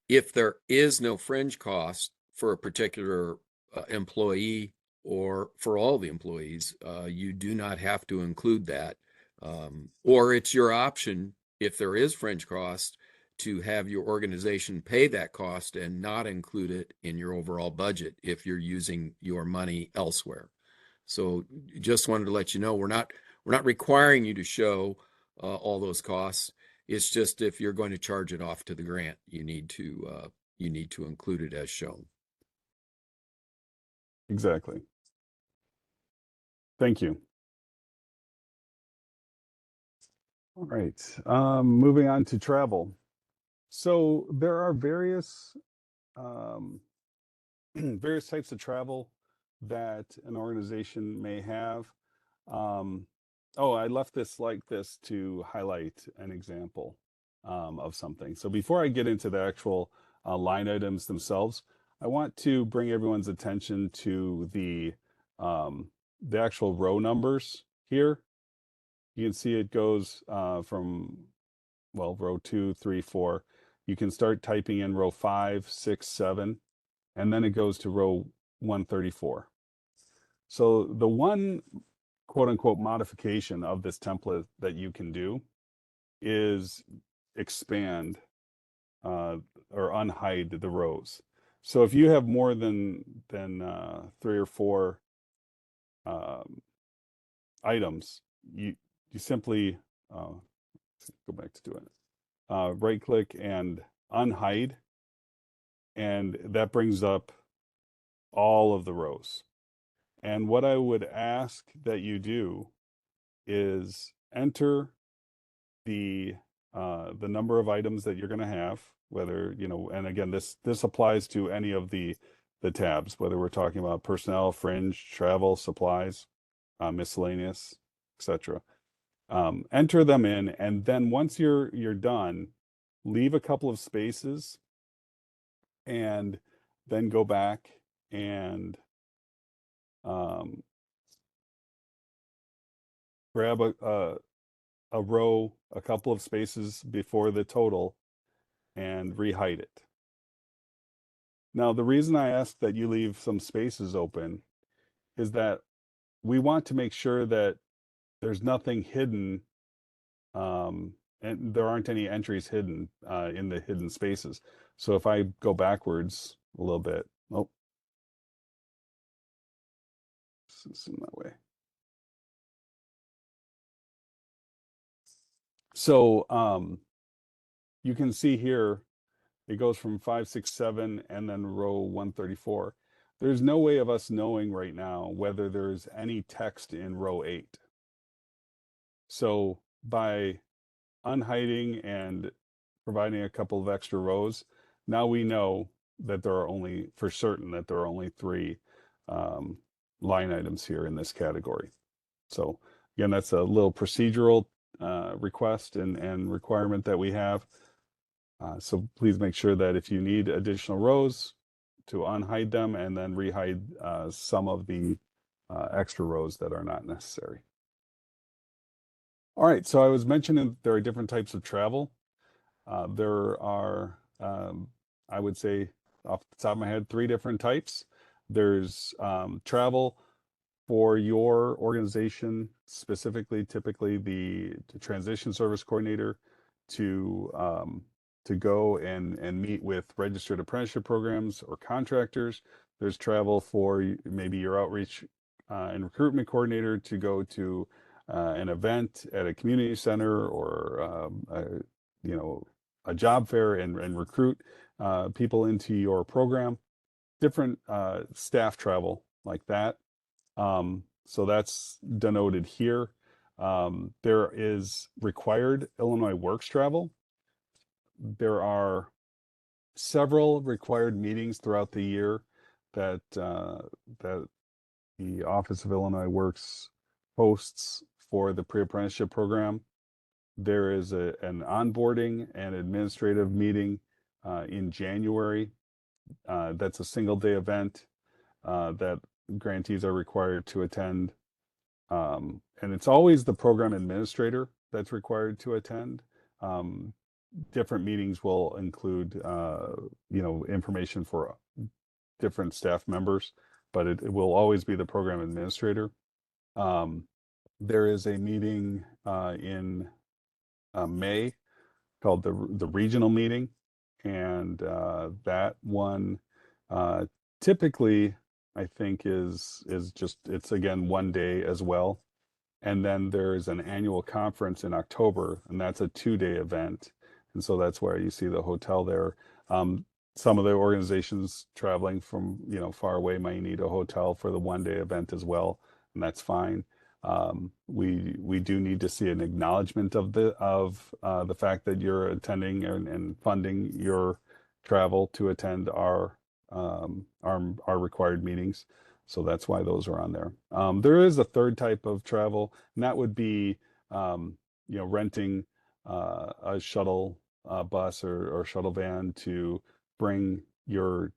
if there is no fringe cost for a particular employee or for all the employees, you do not have to include that. Or it's your option, if there is fringe cost, to have your organization pay that cost and not include it in your overall budget if you're using your money elsewhere. So just wanted to let you know, we're not requiring you to show all those costs. It's just if you're going to charge it off to the grant, you need to include it as shown. Exactly. Thank you. All right, moving on to travel. So there are various various types of travel that an organization may have. Oh, I left this like this to highlight an example of something. So before I get into the actual line items themselves, I want to bring everyone's attention to the actual row numbers here. You can see it goes from, well, row 2, 3, 4. You can start typing in row 5, 6, 7, and then it goes to row 134. So the one quote unquote modification of this template that you can do is expand or unhide the rows. So if you have more than 3 or 4 items, you simply go back to doing it. Right click and unhide, and that brings up all of the rows. And what I would ask that you do is enter the number of items that you're going to have, whether, you know, and again, this applies to any of the tabs, whether we're talking about personnel, fringe, travel, supplies, miscellaneous, etc. Enter them in, and then once you're done, leave a couple of spaces, and then go back and grab a row, a couple of spaces before the total, and rehide it. Now, the reason I ask that you leave some spaces open is that we want to make sure that there's nothing hidden, and there aren't any entries hidden in the hidden spaces. So if I go backwards a little bit, oh, this isn't that way. So you can see here, it goes from 5, 6, 7, and then row 134. There's no way of us knowing right now whether there's any text in row 8. So by unhiding and providing a couple of extra rows, now we know that there are only, for certain, that there are only 3 line items here in this category. So again, that's a little procedural request and requirement that we have. So please make sure that if you need additional rows, to unhide them and then rehide some of the extra rows that are not necessary. All right, so I was mentioning there are different types of travel. There are, I would say off the top of my head, 3 different types. There's travel for your organization, specifically, typically the transition service coordinator to go and meet with registered apprenticeship programs or contractors. There's travel for maybe your outreach and recruitment coordinator to go to an event at a community center or you know, a job fair and recruit people into your program. Different staff travel like that. So that's denoted here. There is required Illinois Works travel. There are several required meetings throughout the year that that the Office of Illinois Works hosts for the pre-apprenticeship program. There is an onboarding and administrative meeting in January. That's a single day event that grantees are required to attend. And it's always the program administrator that's required to attend. Different meetings will include, you know, information for different staff members, but it will always be the program administrator. There is a meeting in May called the regional meeting, and that one typically I think is just, it's again 1 day as well. And then there's an annual conference in October, and that's a 2 day event. And so that's where you see the hotel there. Some of the organizations traveling from, far away might need a hotel for the 1 day event as well, and that's fine. We do need to see an acknowledgement of the fact that you're attending and funding your travel to attend our required meetings. So that's why those are on there. There is a third type of travel, and that would be, renting a shuttle bus or shuttle van to bring your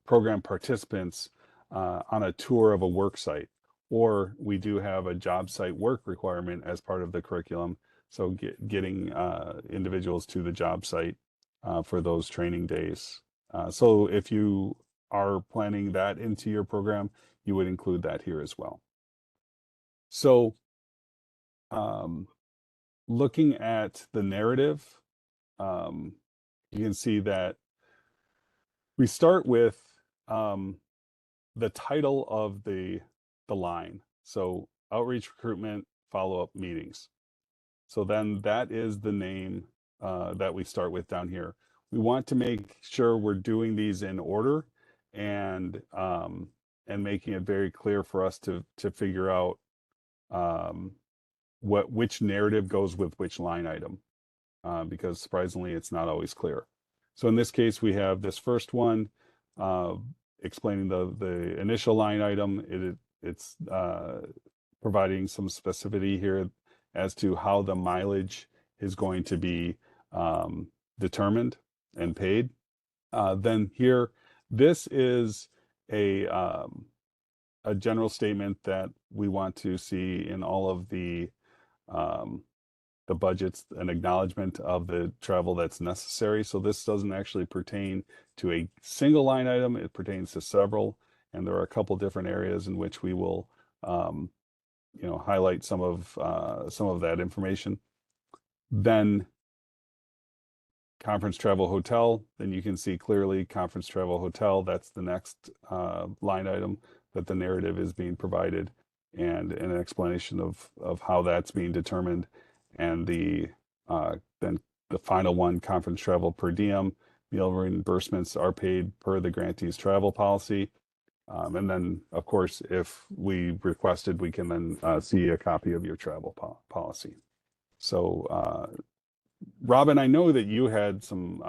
program participants on a tour of a work site. Or we do have a job site work requirement as part of the curriculum. So getting individuals to the job site for those training days. So if you are planning that into your program, you would include that here as well. So looking at the narrative, you can see that we start with the title of the line. So outreach, recruitment, follow-up meetings. So then that is the name that we start with down here. We want to make sure we're doing these in order and making it very clear for us to figure out which narrative goes with which line item, because surprisingly, it's not always clear. So in this case, we have this first one explaining the initial line item. It's providing some specificity here as to how the mileage is going to be determined and paid. Then here, this is a general statement that we want to see in all of the budgets, an acknowledgement of the travel that's necessary. So this doesn't actually pertain to a single line item, it pertains to several. And there are a couple different areas in which we will highlight some of that information. Then conference travel hotel, then you can see clearly conference travel hotel, that's the next line item that the narrative is being provided, and an explanation of how that's being determined. And then the final one, conference travel per diem, meal reimbursements are paid per the grantee's travel policy. And then, of course, if we requested, we can then see a copy of your travel policy. So, Robin, I know that you had some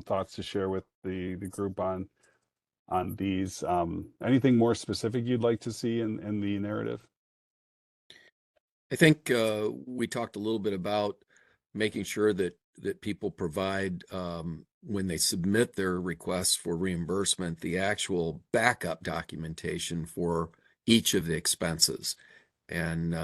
thoughts to share with the group on these. Anything more specific you'd like to see in the narrative? I think we talked a little bit about making sure that people provide, when they submit their requests for reimbursement, the actual backup documentation for each of the expenses. And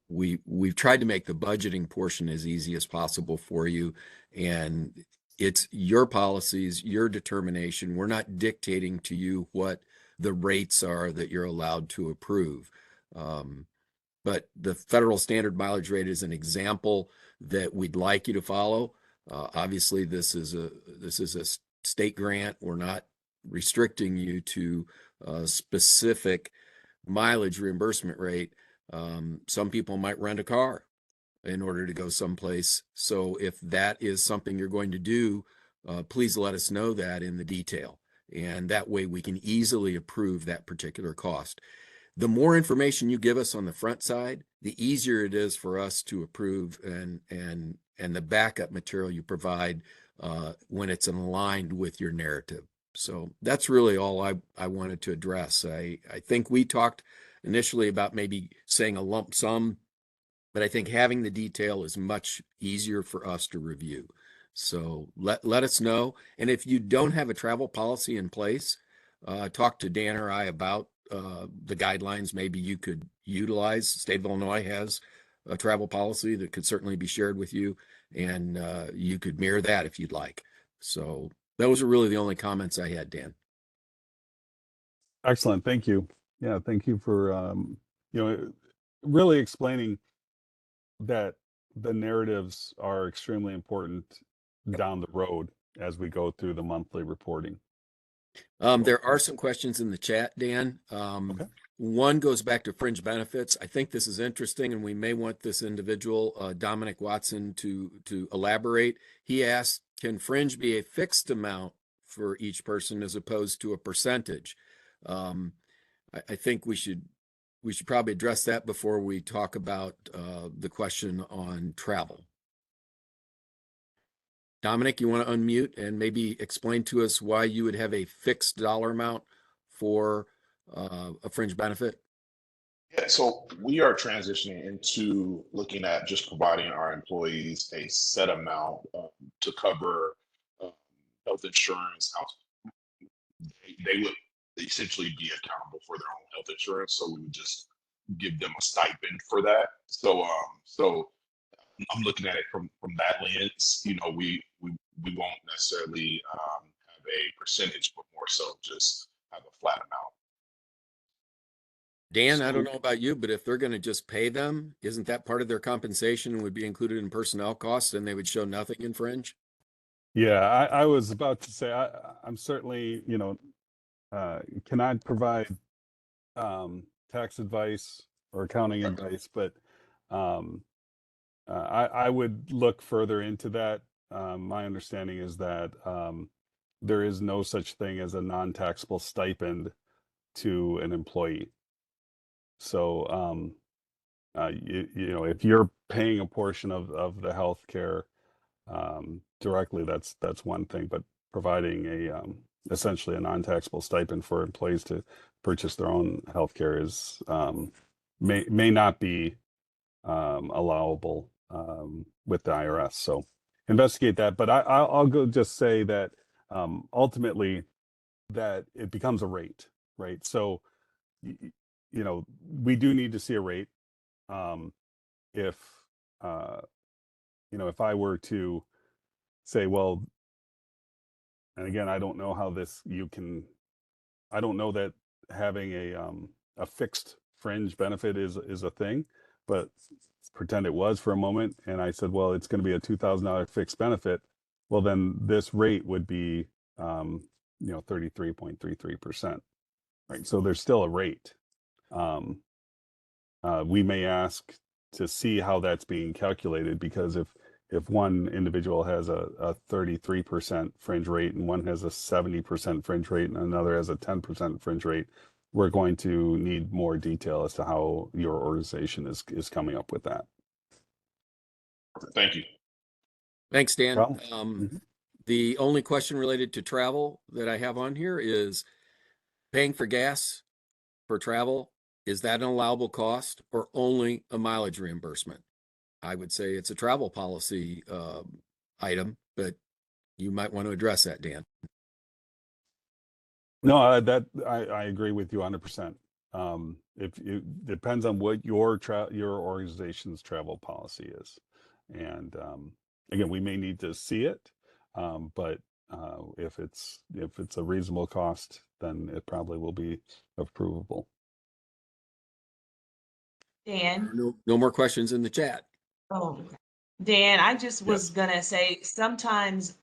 we've tried to make the budgeting portion as easy as possible for you. And it's your policies, your determination. We're not dictating to you what the rates are that you're allowed to approve. But the federal standard mileage rate is an example that we'd like you to follow. Obviously, this is a state grant. We're not restricting you to a specific mileage reimbursement rate. Some people might rent a car in order to go someplace. So if that is something you're going to do, please let us know that in the detail. And that way we can easily approve that particular cost. The more information you give us on the front side, the easier it is for us to approve, and the backup material you provide when it's aligned with your narrative. So that's really all I wanted to address. I think we talked initially about maybe saying a lump sum, but I think having the detail is much easier for us to review. So let us know. And if you don't have a travel policy in place, talk to Dan or I about the guidelines maybe you could utilize. The state of Illinois has a travel policy that could certainly be shared with you, and you could mirror that if you'd like. So Those are really the only comments I had, Dan. Excellent. Thank you. Yeah, thank you for really explaining that the narratives are extremely important down the road as we go through the monthly reporting. There are some questions in the chat, Dan. Okay. One goes back to fringe benefits. I think this is interesting, and we may want this individual, Dominic Watson, to elaborate. He asked, can fringe be a fixed amount for each person as opposed to a percentage? I think we should probably address that before we talk about the question on travel. Dominic, you want to unmute and maybe explain to us why you would have a fixed dollar amount for a fringe benefit? Yeah, so we are transitioning into looking at just providing our employees a set amount to cover um, health insurance. They would essentially be accountable for their own health insurance, so we would just give them a stipend for that. So I'm looking at it from that lens. You know, we won't necessarily have a percentage, but more so just have a flat amount. Dan, I don't know about you, but if they're going to just pay them, isn't that part of their compensation and would be included in personnel costs, and they would show nothing in fringe? Yeah, I was about to say I'm certainly, cannot provide tax advice or accounting advice, but I would look further into that. My understanding is that there is no such thing as a non-taxable stipend to an employee. So if you're paying a portion of the health care directly, that's one thing, but providing a essentially a non-taxable stipend for employees to purchase their own health care is may not be allowable with the IRS. So investigate that. But I'll go just say that ultimately that it becomes a rate, right? So we do need to see a rate. If if I were to say, well, and again, I don't know how this I don't know that having a fixed fringe benefit is a thing, but pretend it was for a moment, and I said, well, it's going to be a $2,000 fixed benefit. Well, then this rate would be 33.33%, right? So there's still a rate. We may ask to see how that's being calculated, because if one individual has a 33% fringe rate and one has a 70% fringe rate and another has a 10% fringe rate, we're going to need more detail as to how your organization is coming up with that. Thank you. Thanks, Dan. Mhm. The only question related to travel that I have on here is paying for gas for travel. Is that an allowable cost or only a mileage reimbursement? I would say it's a travel policy item, but you might want to address that, Dan. No, I agree with you 100%. If it depends on what your organization's travel policy is, and again, we may need to see it, but if it's a reasonable cost, then it probably will be approvable. Dan. No more questions in the chat. Oh, okay. Dan, I just was Yes. gonna say sometimes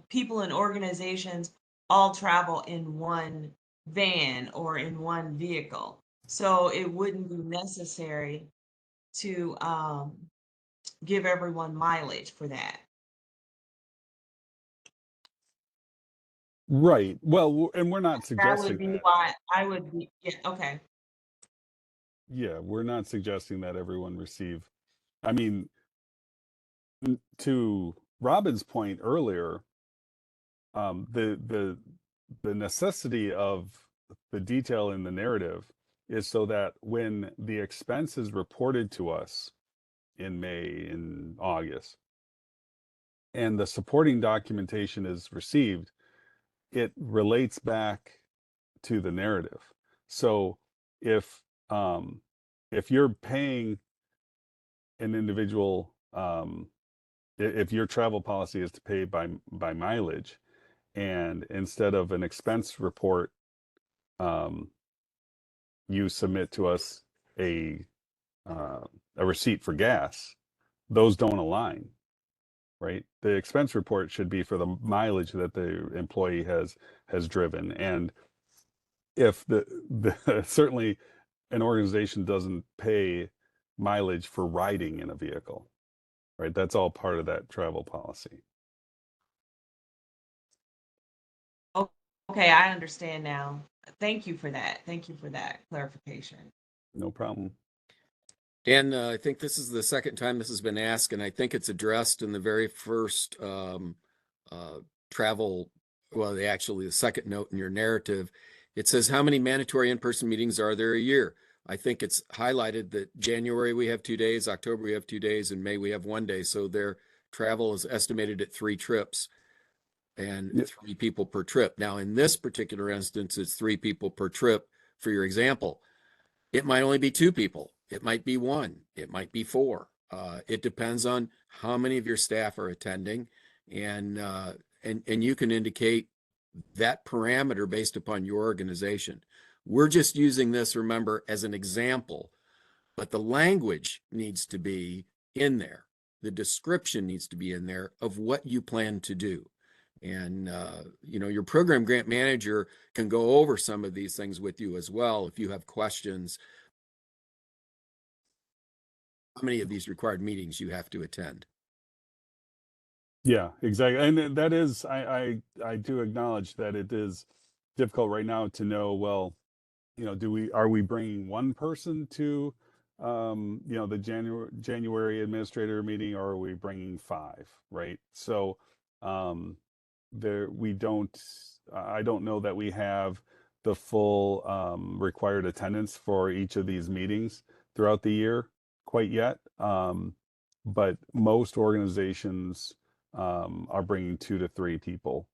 people and organizations all travel in one van or in one vehicle. So it wouldn't be necessary to give everyone mileage for that. Right. Well, and we're not That suggesting would be that. why I would be, yeah, okay. Yeah, we're not suggesting that everyone receive. I mean, to Robin's point earlier, the necessity of the detail in the narrative is so that when the expense is reported to us in May, in August, and the supporting documentation is received, it relates back to the narrative. So if you're paying an individual, if your travel policy is to pay by mileage, and instead of an expense report, you submit to us a receipt for gas, those don't align, right? The expense report should be for the mileage that the employee has driven. And if the certainly an organization doesn't pay mileage for riding in a vehicle, right? That's all part of that travel policy. Okay, I understand now. Thank you for that. Thank you for that clarification. No problem. Dan, I think this is the second time this has been asked, and I think it's addressed in the very first travel, well, actually the second note in your narrative. It says, how many mandatory in-person meetings are there a year? I think it's highlighted that January we have 2 days, October we have 2 days, and May we have 1 day. So their travel is estimated at 3 trips and Yeah. 3 people per trip. Now, in this particular instance, it's 3 people per trip for your example. It might only be 2 people. It might be 1. It might be 4. It depends on how many of your staff are attending, and you can indicate that parameter based upon your organization. We're just using this, remember, as an example, but the language needs to be in there. The description needs to be in there of what you plan to do. And, your program grant manager can go over some of these things with you as well if you have questions. How many of these required meetings you have to attend? Yeah, exactly. And that is, I do acknowledge that it is difficult right now to know, well, are we bringing one person to, the January administrator meeting, or are we bringing 5, right? So, I don't know that we have the full, required attendance for each of these meetings throughout the year quite yet. But most organizations, are bringing 2 to 3 people,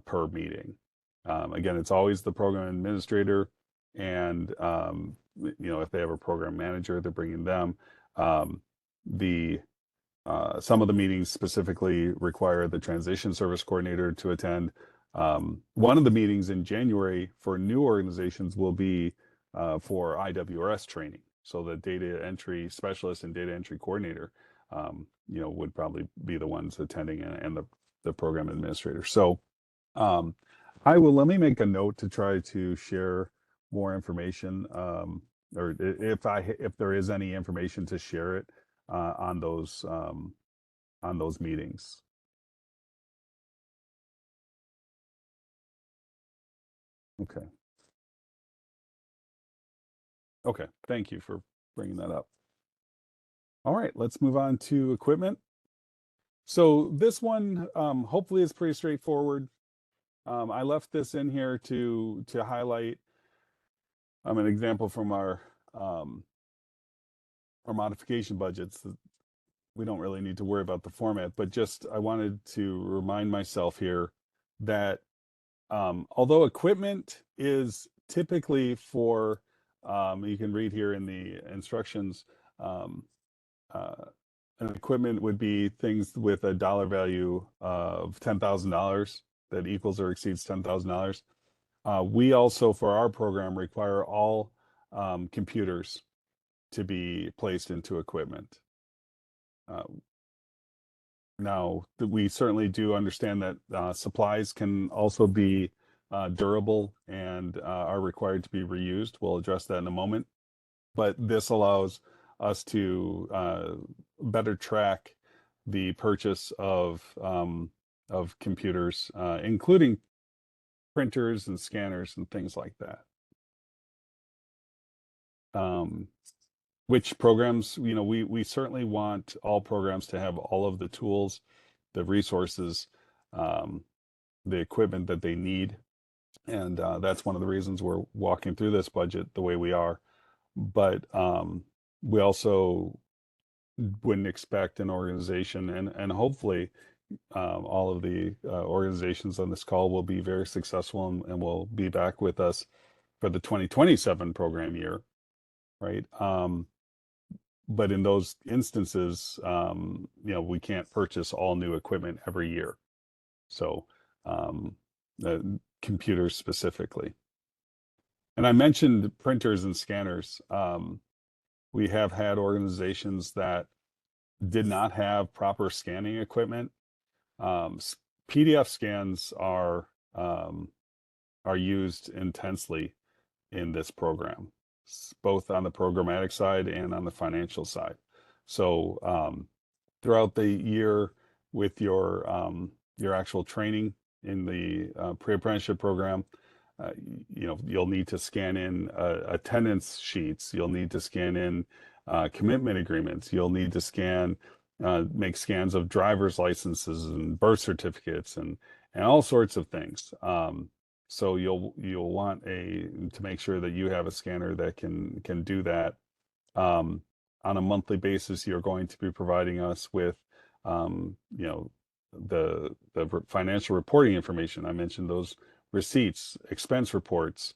per meeting. Again, it's always the program administrator, and if they have a program manager, they're bringing them. The Some of the meetings specifically require the transition service coordinator to attend. One of the meetings in January for new organizations will be for IWRS training. So the data entry specialist and data entry coordinator, would probably be the ones attending, and the program administrator. So let me make a note to try to share more information, or if there is any information to share it on those meetings. Okay. Okay. Thank you for bringing that up. All right, let's move on to equipment. So this one, hopefully is pretty straightforward. I left this in here to highlight an example from our modification budgets. We don't really need to worry about the format, but just I wanted to remind myself here that although equipment is typically for, you can read here in the instructions, an equipment would be things with a dollar value of $10,000 that equals or exceeds $10,000. We also, for our program, require all computers to be placed into equipment. Now, we certainly do understand that supplies can also be durable and are required to be reused. We'll address that in a moment. But this allows us to better track the purchase of computers, including printers and scanners and things like that. Which programs, we certainly want all programs to have all of the tools, the resources, the equipment that they need. And that's one of the reasons we're walking through this budget the way we are. But we also wouldn't expect an organization, and hopefully all of the organizations on this call will be very successful and will be back with us for the 2027 program year, right? But in those instances, we can't purchase all new equipment every year. So computers specifically. And I mentioned printers and scanners. We have had organizations that did not have proper scanning equipment. PDF scans are used intensely in this program, both on the programmatic side and on the financial side. So throughout the year with your actual training in the pre-apprenticeship program, you'll need to scan in attendance sheets. You'll need to scan in commitment agreements. You'll need to make scans of driver's licenses and birth certificates and all sorts of things. So you'll want to make sure that you have a scanner that can do that. On a monthly basis, you're going to be providing us with, the financial reporting information. I mentioned those receipts, expense reports,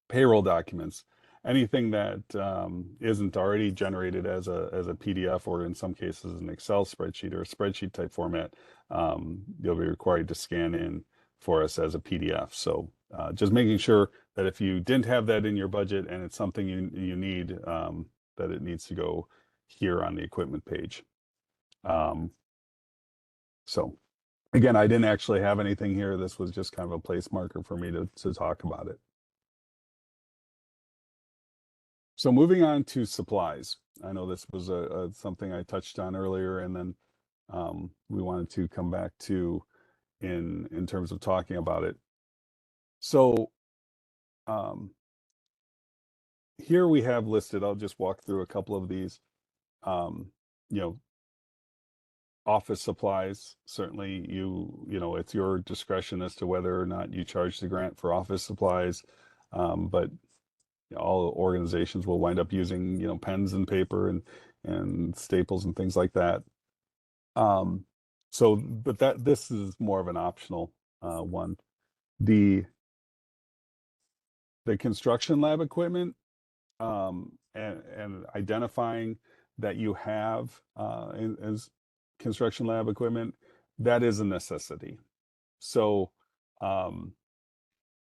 payroll documents, anything that isn't already generated as a PDF or in some cases an Excel spreadsheet or a spreadsheet type format, you'll be required to scan in for us as a PDF. So just making sure that if you didn't have that in your budget and it's something you need, that it needs to go here on the equipment page. So again, I didn't actually have anything here. This was just kind of a place marker for me to talk about it. So moving on to supplies. I know this was something I touched on earlier, and then we wanted to come back to in terms of talking about it. So here we have listed, I'll just walk through a couple of these, office supplies. Certainly it's your discretion as to whether or not you charge the grant for office supplies. But all organizations will wind up using, pens and paper and staples and things like that. But this is more of an optional one. The construction lab equipment, and identifying that you have as construction lab equipment, that is a necessity. So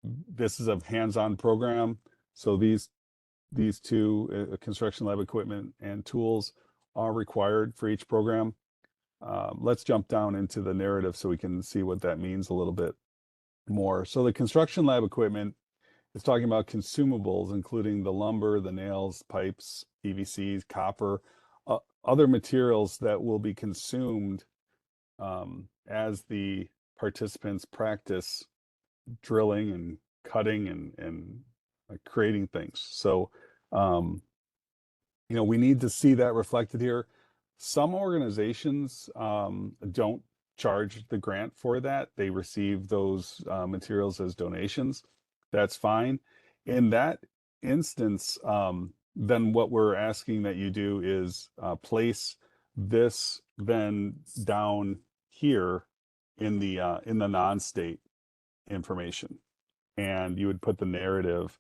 this is a hands-on program. So these two, construction lab equipment and tools, are required for each program. Let's jump down into the narrative so we can see what that means a little bit more. So the construction lab equipment is talking about consumables, including the lumber, the nails, pipes, PVCs, copper, other materials that will be consumed as the participants practice drilling and cutting and creating things. So, we need to see that reflected here. Some organizations don't charge the grant for that. They receive those materials as donations. That's fine. In that instance, then what we're asking that you do is place this then down here in the non-state information, and you would put the narrative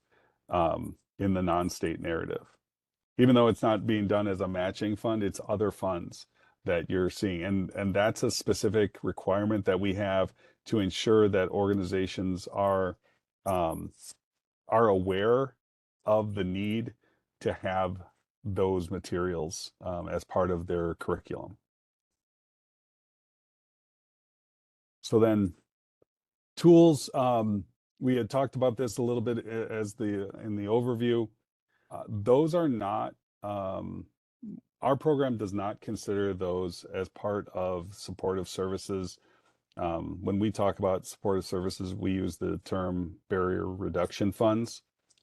in the non-state narrative. Even though it's not being done as a matching fund, it's other funds that you're seeing. And that's a specific requirement that we have to ensure that organizations are aware of the need to have those materials as part of their curriculum. So then tools, we had talked about this a little bit in the overview. Those are not, our program does not consider those as part of supportive services. When we talk about supportive services, we use the term barrier reduction funds.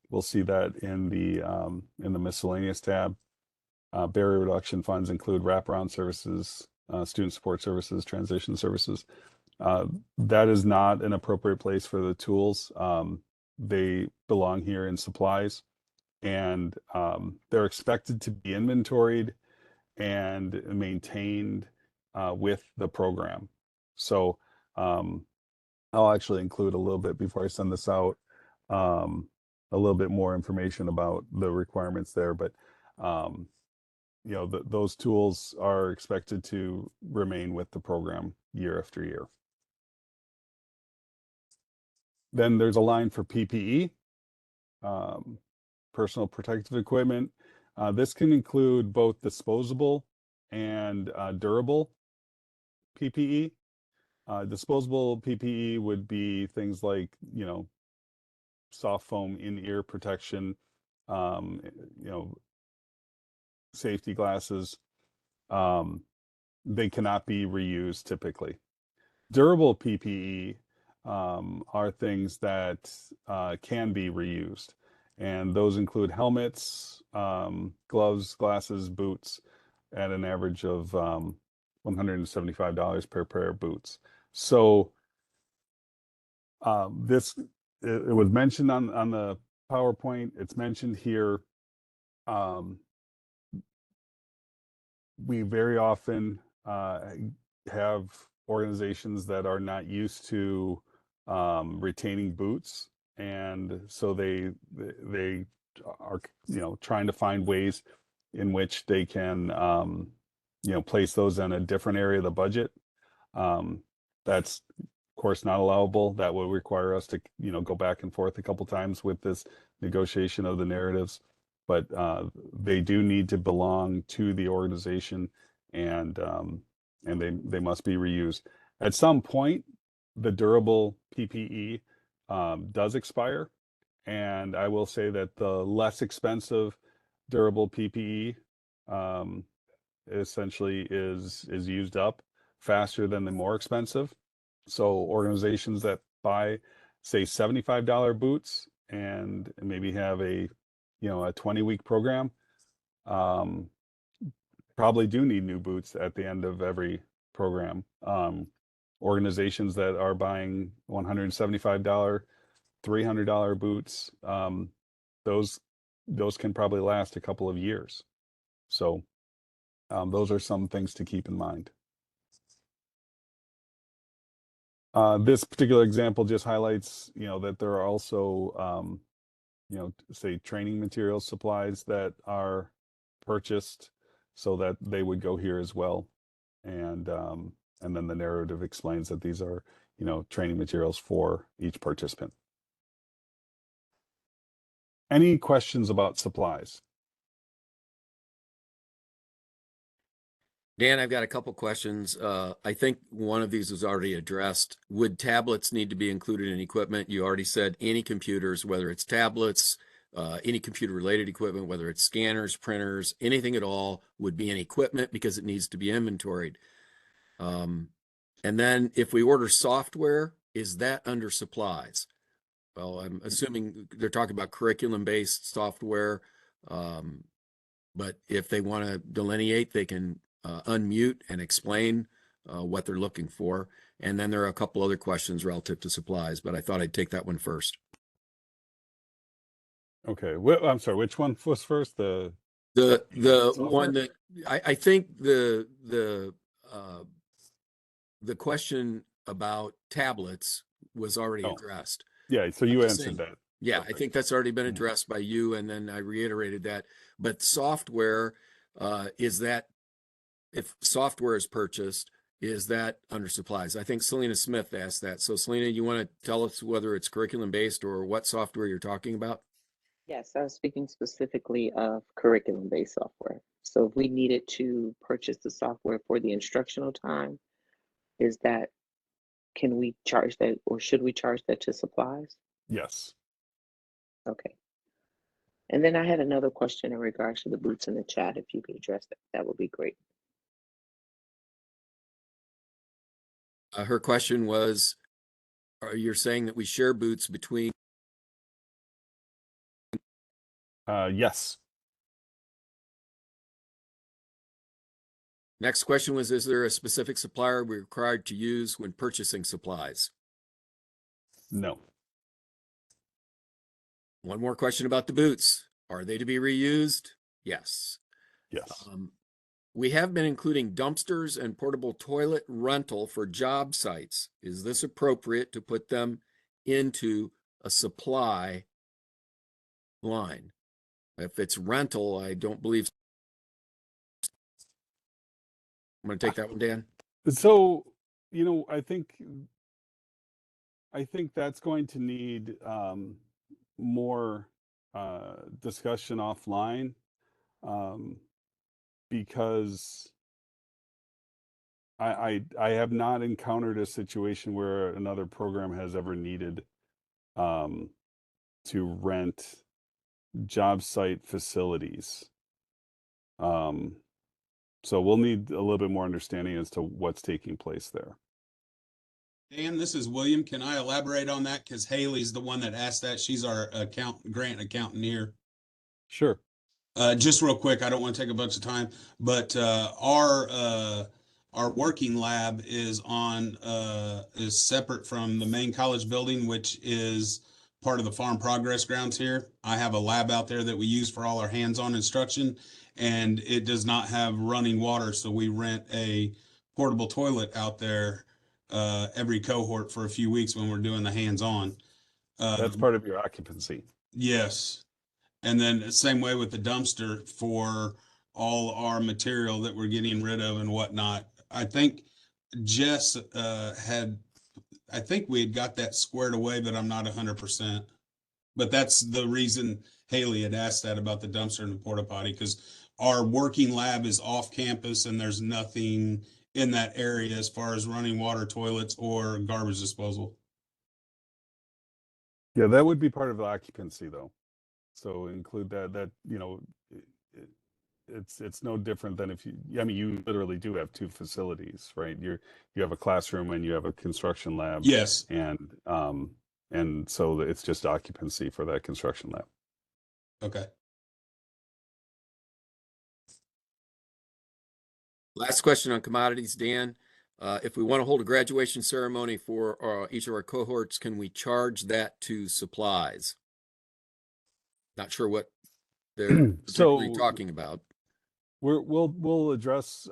We'll see that in the miscellaneous tab. Barrier reduction funds include wraparound services, student support services, transition services. That is not an appropriate place for the tools. They belong here in supplies, and they're expected to be inventoried and maintained with the program. So I'll actually include a little bit before I send this out, a little bit more information about the requirements there. But those tools are expected to remain with the program year after year. Then there's a line for PPE, personal protective equipment. This can include both disposable and durable PPE. Disposable PPE would be things like, soft foam in-ear protection, um, you know, safety glasses. They cannot be reused typically. Durable PPE are things that can be reused, and those include helmets, gloves, glasses, boots, at an average of $175 per pair of boots. So this it was mentioned on the PowerPoint. It's mentioned here. We very often have organizations that are not used to retaining boots, and so they are trying to find ways in which they can place those in a different area of the budget. That's of course not allowable. That will require us to go back and forth a couple times with this negotiation of the narratives, but they do need to belong to the organization, and they must be reused. At some point, the durable PPE does expire, and I will say that the less expensive durable PPE essentially is used up faster than the more expensive. So organizations that buy, say, $75 boots and maybe have a 20-week program, probably do need new boots at the end of every program. Organizations that are buying $175, $300 boots, those can probably last a couple of years. So those are some things to keep in mind. This particular example just highlights, that there are also, say, training materials, supplies that are purchased, so that they would go here as well. And then the narrative explains that these are, training materials for each participant. Any questions about supplies? Dan, I've got a couple questions. I think one of these was already addressed. Would tablets need to be included in equipment? You already said any computers, whether it's tablets, any computer-related equipment, whether it's scanners, printers, anything at all would be in equipment because it needs to be inventoried. And then if we order software, is that under supplies? Well, I'm assuming they're talking about curriculum-based software, but if they want to delineate, they can unmute and explain what they're looking for. And then there are a couple other questions relative to supplies, but I thought I'd take that one first. Okay, I'm sorry, which one was first? The one that I think the question about tablets was already addressed. Yeah, so you answered that. Yeah, I think that's already been addressed by you, and then I reiterated that. But software, is that, if software is purchased, is that under supplies? I think Selena Smith asked that. So Selena, you want to tell us whether it's curriculum-based or what software you're talking about? Yes, I was speaking specifically of curriculum-based software. So if we needed to purchase the software for the instructional time, can we charge that, or should we charge that to supplies? Yes. Okay. And then I had another question in regards to the boots in the chat. If you could address that, that would be great. Her question was, you're saying that we share boots between? Yes. Next question was, is there a specific supplier we're required to use when purchasing supplies? No. One more question about the boots. Are they to be reused? Yes. Yes. We have been including dumpsters and portable toilet rental for job sites. Is this appropriate to put them into a supply line? If it's rental, I don't believe. I'm going to take that one, Dan. So, I think I think that's going to need more discussion offline, because I have not encountered a situation where another program has ever needed to rent job site facilities. So we'll need a little bit more understanding as to what's taking place there. Dan, this is William. Can I elaborate on that? Because Haley's the one that asked that. She's our grant accountant here. Sure. Just real quick, I don't want to take a bunch of time, but our working lab is separate from the main college building, which is part of the Farm Progress Grounds here. I have a lab out there that we use for all our hands-on instruction, and it does not have running water, so we rent a portable toilet out there every cohort for a few weeks when we're doing the hands-on. That's part of your occupancy. Yes. And then the same way with the dumpster for all our material that we're getting rid of and whatnot. I think Jess I think we had got that squared away, but I'm not 100%. But that's the reason Haley had asked that about the dumpster and the porta potty, because our working lab is off campus and there's nothing in that area as far as running water, toilets, or garbage disposal. Yeah, that would be part of the occupancy though. So include that, you know, it's no different than if you, I mean, you literally do have two facilities, right? You have a classroom and you have a construction lab. Yes. And so it's just occupancy for that construction lab. Okay. Last question on commodities, Dan. If we want to hold a graduation ceremony for each of our cohorts, can we charge that to supplies? Not sure what they're particularly talking about. We'll address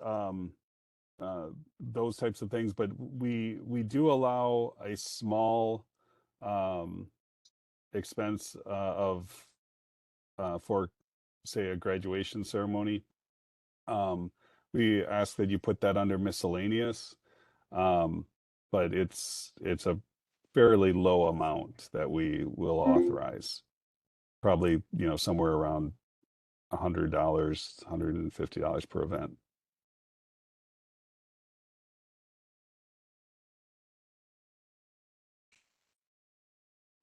those types of things, but we do allow a small expense for, say, a graduation ceremony. We ask that you put that under miscellaneous, but it's a fairly low amount that we will authorize. Probably, you know, somewhere around $100, $150 per event.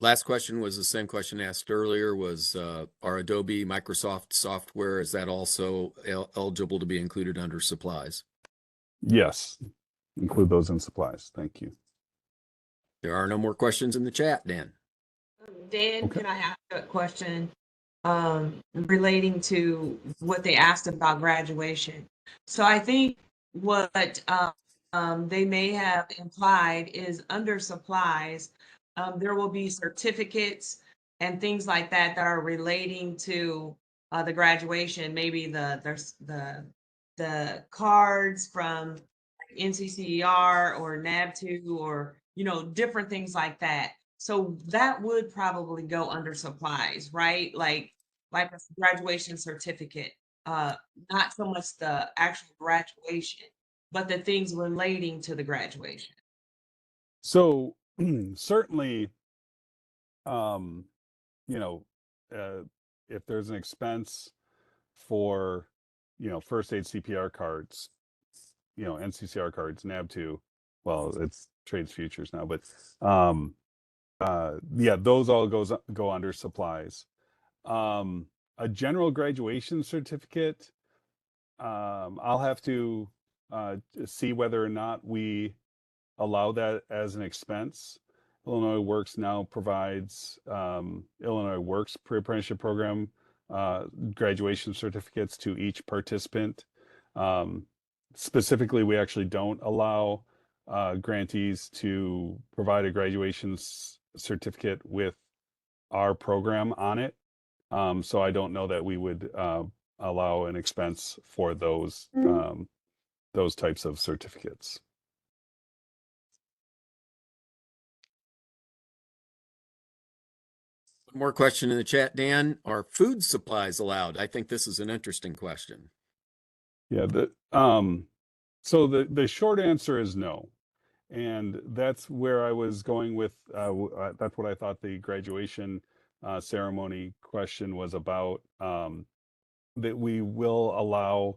Last question was the same question asked earlier, was our Adobe Microsoft software, is that also eligible to be included under supplies? Yes, include those in supplies. Thank you. There are no more questions in the chat, Dan. Dan, Okay. can I ask a question relating to what they asked about graduation? So I think what they may have implied is under supplies, there will be certificates and things like that that are relating to the graduation. Maybe the cards from NCCER or NAB2 or, you know, different things like that. So that would probably go under supplies, right? Like a graduation certificate, not so much the actual graduation, but the things relating to the graduation. So certainly, you know, if there's an expense for, you know, first aid CPR cards, you know, NCCR cards, NAB2, well, it's trades futures now, but yeah, those all go under supplies. A general graduation certificate, I'll have to see whether or not we allow that as an expense. Illinois Works now provides Illinois Works pre-apprenticeship program graduation certificates to each participant. Specifically, we actually don't allow grantees to provide a graduation certificate with our program on it. So I don't know that we would allow an expense for those types of certificates. One more question in the chat, Dan. Are food supplies allowed? I think this is an interesting question. Yeah, so the short answer is no. And that's where I was going with, that's what I thought the graduation ceremony question was about, that we will allow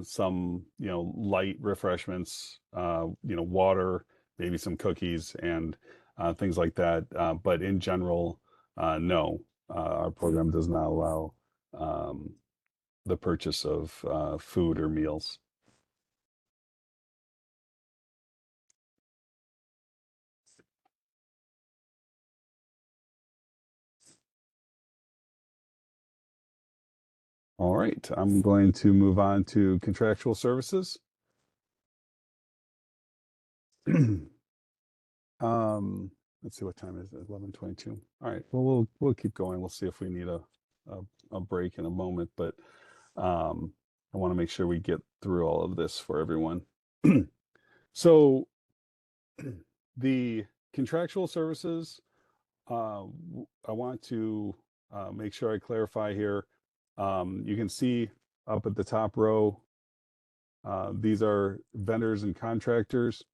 some, light refreshments, water, maybe some cookies and things like that. But in general, no, our program does not allow um, the purchase of food or meals. All right, I'm going to move on to contractual services. Let's see, what time is it? 11:22. All right, well, we'll keep going. We'll see if we need a break in a moment, but I want to make sure we get through all of this for everyone. So the contractual services, I want to make sure I clarify here. You can see up at the top row, these are vendors and contractors.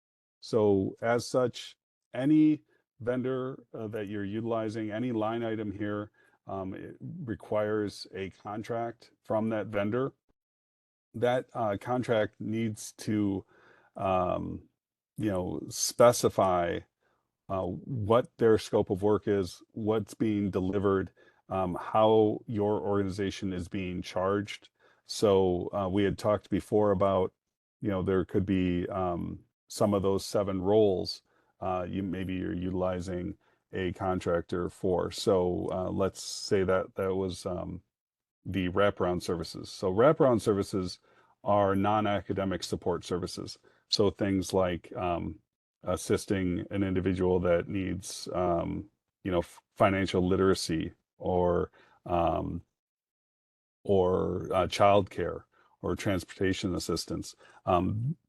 So as such, any vendor that you're utilizing, any line item here, it requires a contract from that vendor. That contract needs to, um, specify what their scope of work is, what's being delivered, how your organization is being charged. So we had talked before about, there could be some of those 7 roles maybe you're utilizing a contractor for. So let's say that was the wraparound services. So wraparound services are non-academic support services. So things like assisting an individual that needs, financial literacy or childcare or transportation assistance.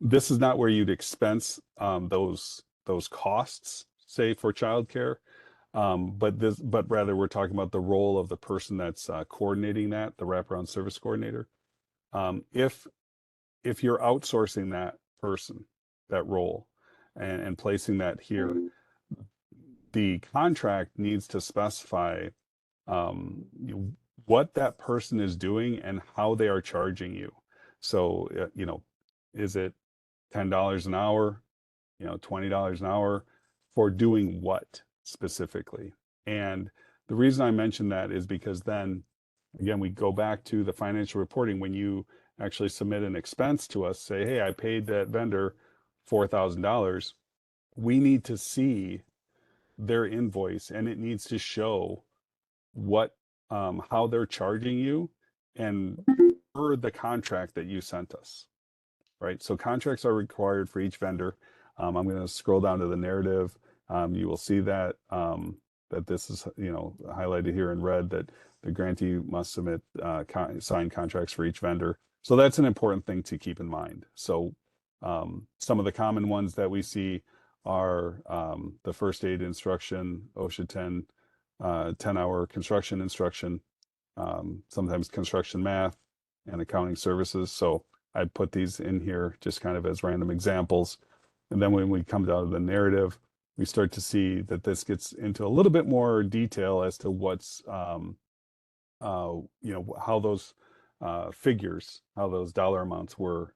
This is not where you'd expense those costs, say for childcare, but rather we're talking about the role of the person that's coordinating that, the wraparound service coordinator. If you're outsourcing that person, that role, and placing that here, the contract needs to specify what that person is doing and how they are charging you. So, is it $10 an hour, $20 an hour for doing what specifically? And the reason I mention that is because then, again, we go back to the financial reporting. When you actually submit an expense to us, say, hey, I paid that vendor $4,000, we need to see their invoice and it needs to show what how they're charging you and per the contract that you sent us, right? So contracts are required for each vendor. I'm going to scroll down to the narrative. You will see that that this is, highlighted here in red, that the grantee must submit signed contracts for each vendor. So that's an important thing to keep in mind. So some of the common ones that we see are the first aid instruction, OSHA 10, 10-hour construction instruction, sometimes construction math and accounting services. So I put these in here just kind of as random examples. And then when we come down to the narrative, we start to see that this gets into a little bit more detail as to what's, how those figures, how those dollar amounts were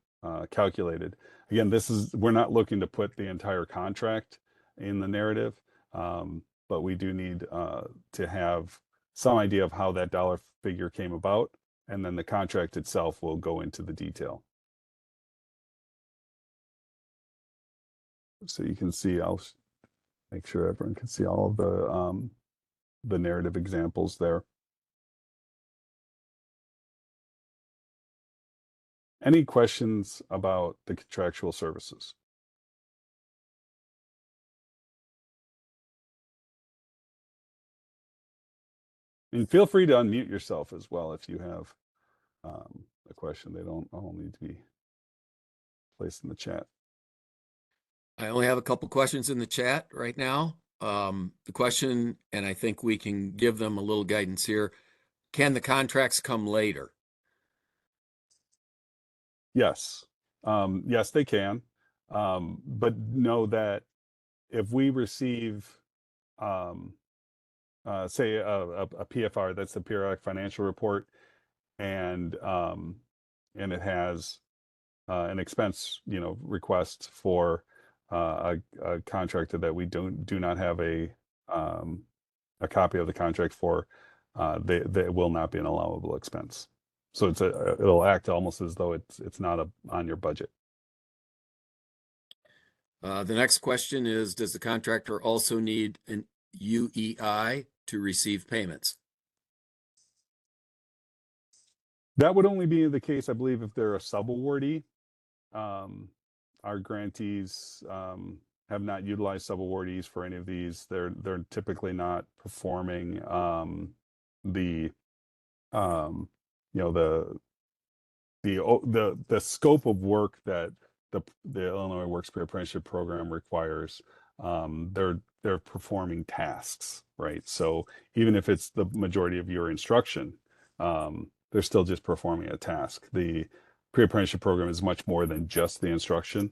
calculated. Again, we're not looking to put the entire contract in the narrative, but we do need to have some idea of how that dollar figure came about, and then the contract itself will go into the detail. So you can see, I'll make sure everyone can see all of the narrative examples there. Any questions about the contractual services? And feel free to unmute yourself as well if you have a question. They don't all need to be placed in the chat. I only have a couple questions in the chat right now. The question, and I think we can give them a little guidance here. Can the contracts come later? Yes. Yes, they can. But know that if we receive, say a PFR, that's the periodic financial report, and it has an expense, request for a contractor that we do not have a copy of the contract for, they will not be an allowable expense. So it'll act almost as though it's not on your budget. The next question is, does the contractor also need an UEI to receive payments? That would only be the case, I believe, if they're a subawardee. Our grantees have not utilized subawardees for any of these. They're typically not performing the the scope of work that the Illinois Works Peer Apprenticeship Program requires. They're performing tasks, right? So even if it's the majority of your instruction, they're still just performing a task. The pre-apprenticeship program is much more than just the instruction.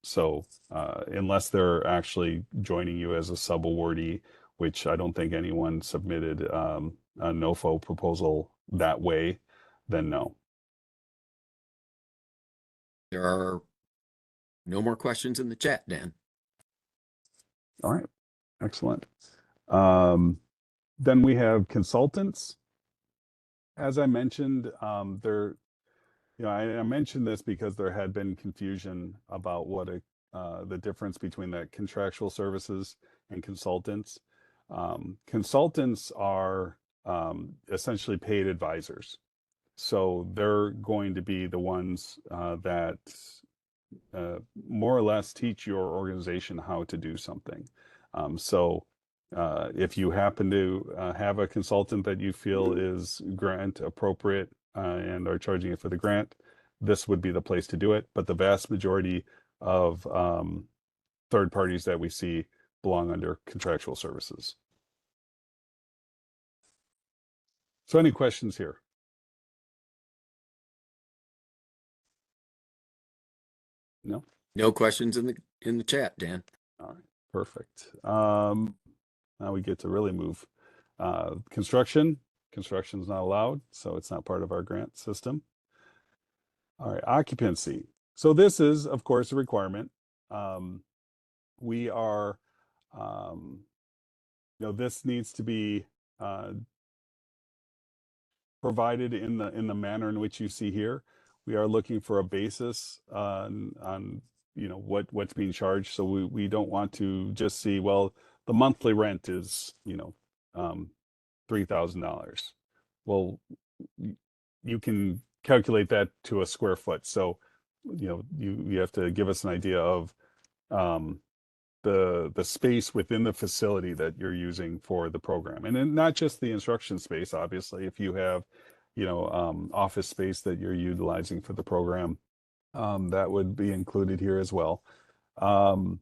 So unless they're actually joining you as a sub-awardee, which I don't think anyone submitted a NOFO proposal that way, then no. There are no more questions in the chat, Dan. All right, excellent. Then we have consultants. As I mentioned, I mentioned this because there had been confusion about what the difference between the contractual services and consultants. Consultants are essentially paid advisors. So they're going to be the ones that more or less teach your organization how to do something. So if you happen to have a consultant that you feel is grant appropriate and are charging it for the grant, this would be the place to do it. But the vast majority of third parties that we see belong under contractual services. So any questions here? No? No questions in the chat, Dan. All right, perfect. Now we get to really move. Construction is not allowed, so it's not part of our grant system. All right, occupancy. So this is, of course, a requirement. We are, this needs to be provided in the manner in which you see here. We are looking for a basis on what's being charged. So we don't want to just see, well, the monthly rent is $3,000. Well, you can calculate that to a square foot. So you have to give us an idea of the space within the facility that you're using for the program, and then not just the instruction space. Obviously, if you have office space that you're utilizing for the program, that would be included here as well. The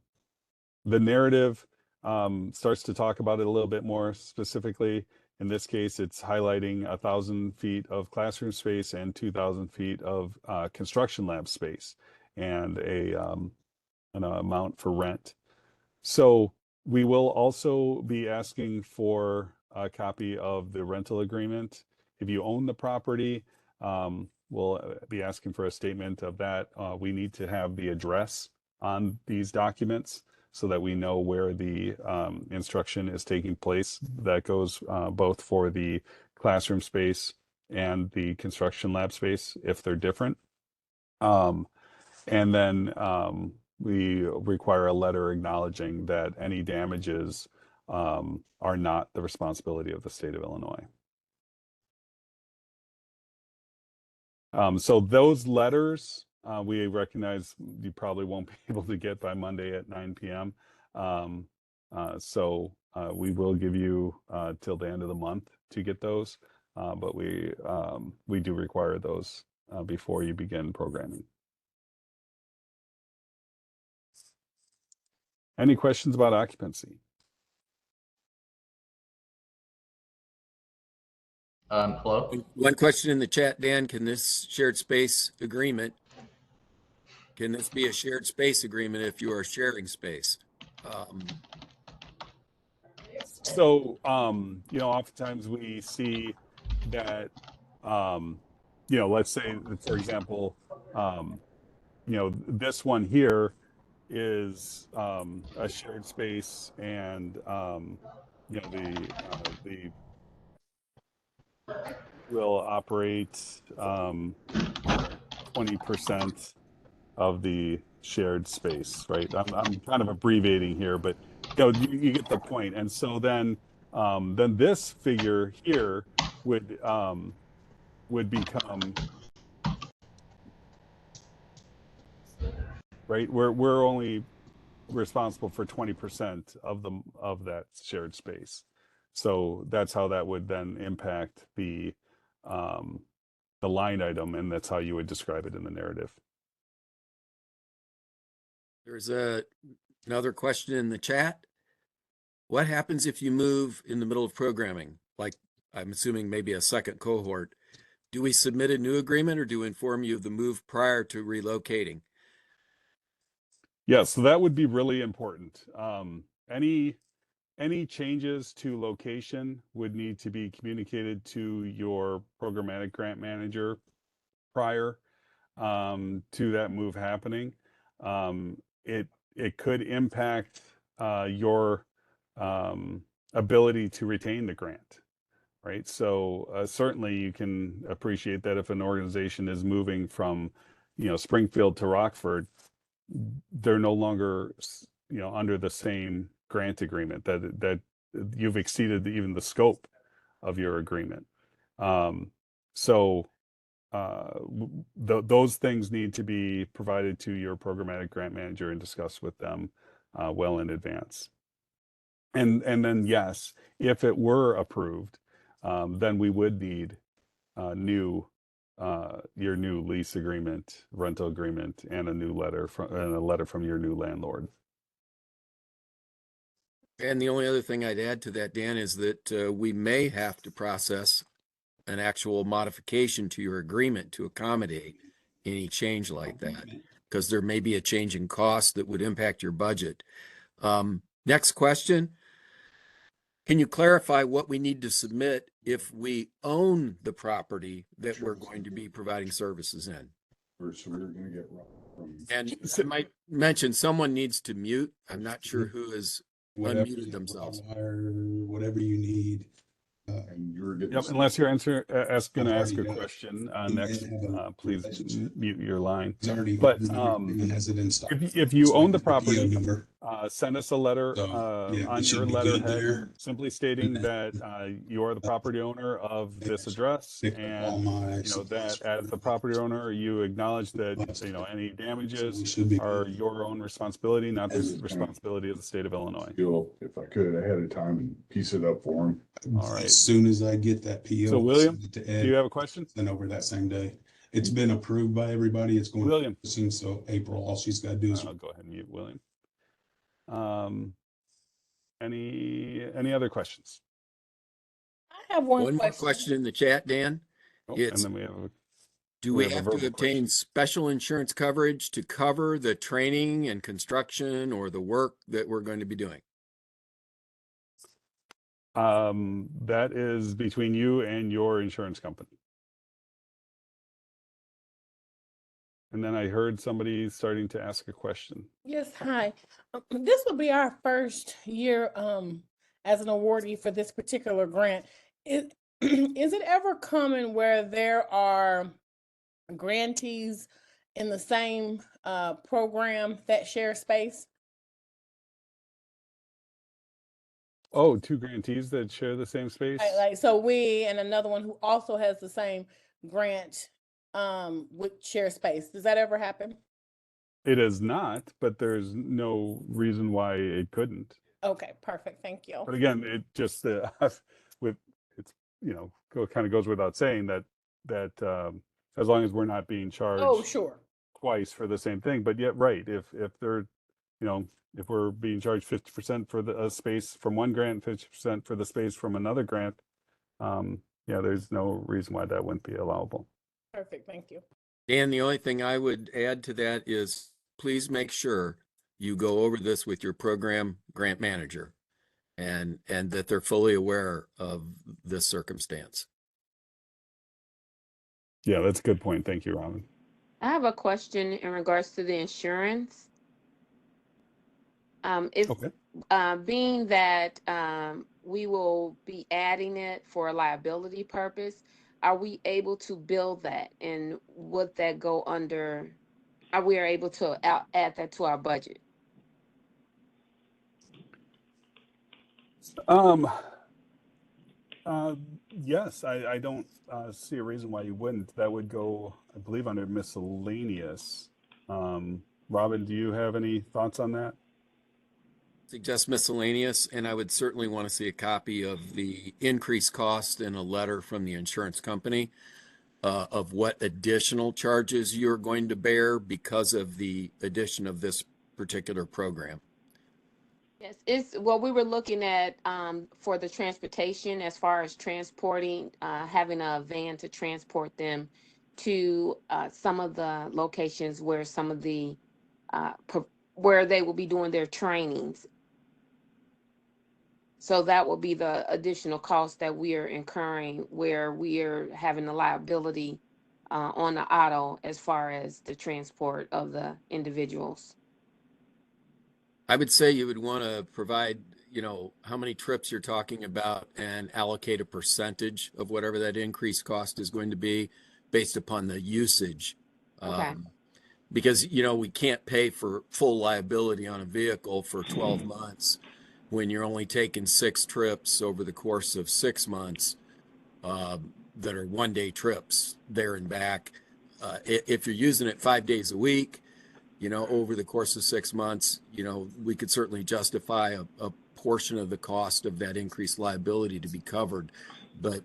narrative starts to talk about it a little bit more specifically. In this case, it's highlighting 1,000 feet of classroom space and 2,000 feet of construction lab space, and an amount for rent. So we will also be asking for a copy of the rental agreement. If you own the property, we'll be asking for a statement of that. We need to have the address on these documents so that we know where the instruction is taking place. That goes both for the classroom space and the construction lab space if they're different. And then we require a letter acknowledging that any damages are not the responsibility of the state of Illinois. So those letters, we recognize you probably won't be able to get by Monday at 9 p.m. So we will give you till the end of the month to get those, but we do require those before you begin programming. Any questions about occupancy? Hello? One question in the chat, Dan, can this shared space agreement Can this be a shared space agreement if you are sharing space? So, oftentimes we see that, let's say, for example, this one here is a shared space, and the will operate 20% of the shared space, right? I'm kind of abbreviating here, but you get the point. And so then this figure here would become, right? We're only responsible for 20% of that shared space. So that's how that would then impact the line item, and that's how you would describe it in the narrative. There's another question in the chat. What happens if you move in the middle of programming? Like, I'm assuming maybe a second cohort. Do we submit a new agreement, or do we inform you of the move prior to relocating? Yeah, so that would be really important. Any changes to location would need to be communicated to your programmatic grant manager prior to that move happening. It could impact your ability to retain the grant, right? So certainly you can appreciate that if an organization is moving from, Springfield to Rockford, they're no longer, under the same grant agreement, that you've exceeded even the scope of your agreement. So those things need to be provided to your programmatic grant manager and discussed with them well in advance. And then, yes, if it were approved, then we would need your new lease agreement, rental agreement, and a letter from your new landlord. And the only other thing I'd add to that, Dan, is that we may have to process an actual modification to your agreement to accommodate any change like that, because there may be a change in cost that would impact your budget. Next question. Can you clarify what we need to submit if we own the property that we're going to be providing services in? So we're going to get And I might mention someone needs to mute. I'm not sure who has unmuted themselves. Whatever you need. And you're getting. Yep, unless you're going to ask a got question next, please mute your line. It's already But has it in stock. if you So own the the PO property, number. send us a letter So, yeah, on it should your be good letterhead, there. simply stating that you are the property owner of this address, Picked up all and my that as the property owner, you acknowledge that any damages are your own responsibility, not the responsibility of the state of Illinois. If I could ahead of time and piece it up for him. All right. As soon as I get that PO. So William, to do Ed, you have a question? then over that same day. It's been approved by everybody. It's going William. to so April, all she's got to do is I'll go ahead and mute William. Any other questions? I have one More question in the chat, Dan. Oh, It's, and then do we we have a have to verbal obtain question. special insurance coverage to cover the training and construction or the work that we're going to be doing? That is between you and your insurance company. And then I heard somebody starting to ask a question. Yes, hi. This will be our first year as an awardee for this particular grant. Is it ever common where there are grantees in the same program that share space? Oh, two grantees that share the same space? Like so we and another one who also has the same grant with share space. Does that ever happen? It is not, but there's no reason why it couldn't. Okay, perfect. Thank you. But again, it just with it's kind of goes without saying that as long as we're not being charged Oh, sure. twice for the same thing. But yet, right, if they're if we're being charged 50% for the space from one grant, 50% for the space from another grant, yeah, there's no reason why that wouldn't be allowable. Perfect. Thank you. Dan, the only thing I would add to that is please make sure you go over this with your program grant manager and that they're fully aware of this circumstance. Yeah, that's a good point. Thank you, Robin. I have a question in regards to the insurance. If Okay. being that we will be adding it for a liability purpose, are we able to bill that, and would that go under? Are we able to add that to our budget? Um, yes, I don't see a reason why you wouldn't. That would go, I believe, under miscellaneous. Robin, do you have any thoughts on that? Suggest miscellaneous, and I would certainly want to see a copy of the increased cost and a letter from the insurance company of what additional charges you're going to bear because of the addition of this particular program. Yes, it's what we were looking at for the transportation, as far as transporting, having a van to transport them to some of the locations where some of the where they will be doing their trainings. So that will be the additional cost that we are incurring, where we are having the liability on the auto as far as the transport of the individuals. I would say you would want to provide, how many trips you're talking about and allocate a percentage of whatever that increased cost is going to be based upon the usage. Okay. Because, we can't pay for full liability on a vehicle for 12 months when you're only taking 6 trips over the course of 6 months that are one-day trips there and back. If you're using it 5 days a week, over the course of 6 months, we could certainly justify a portion of the cost of that increased liability to be covered, but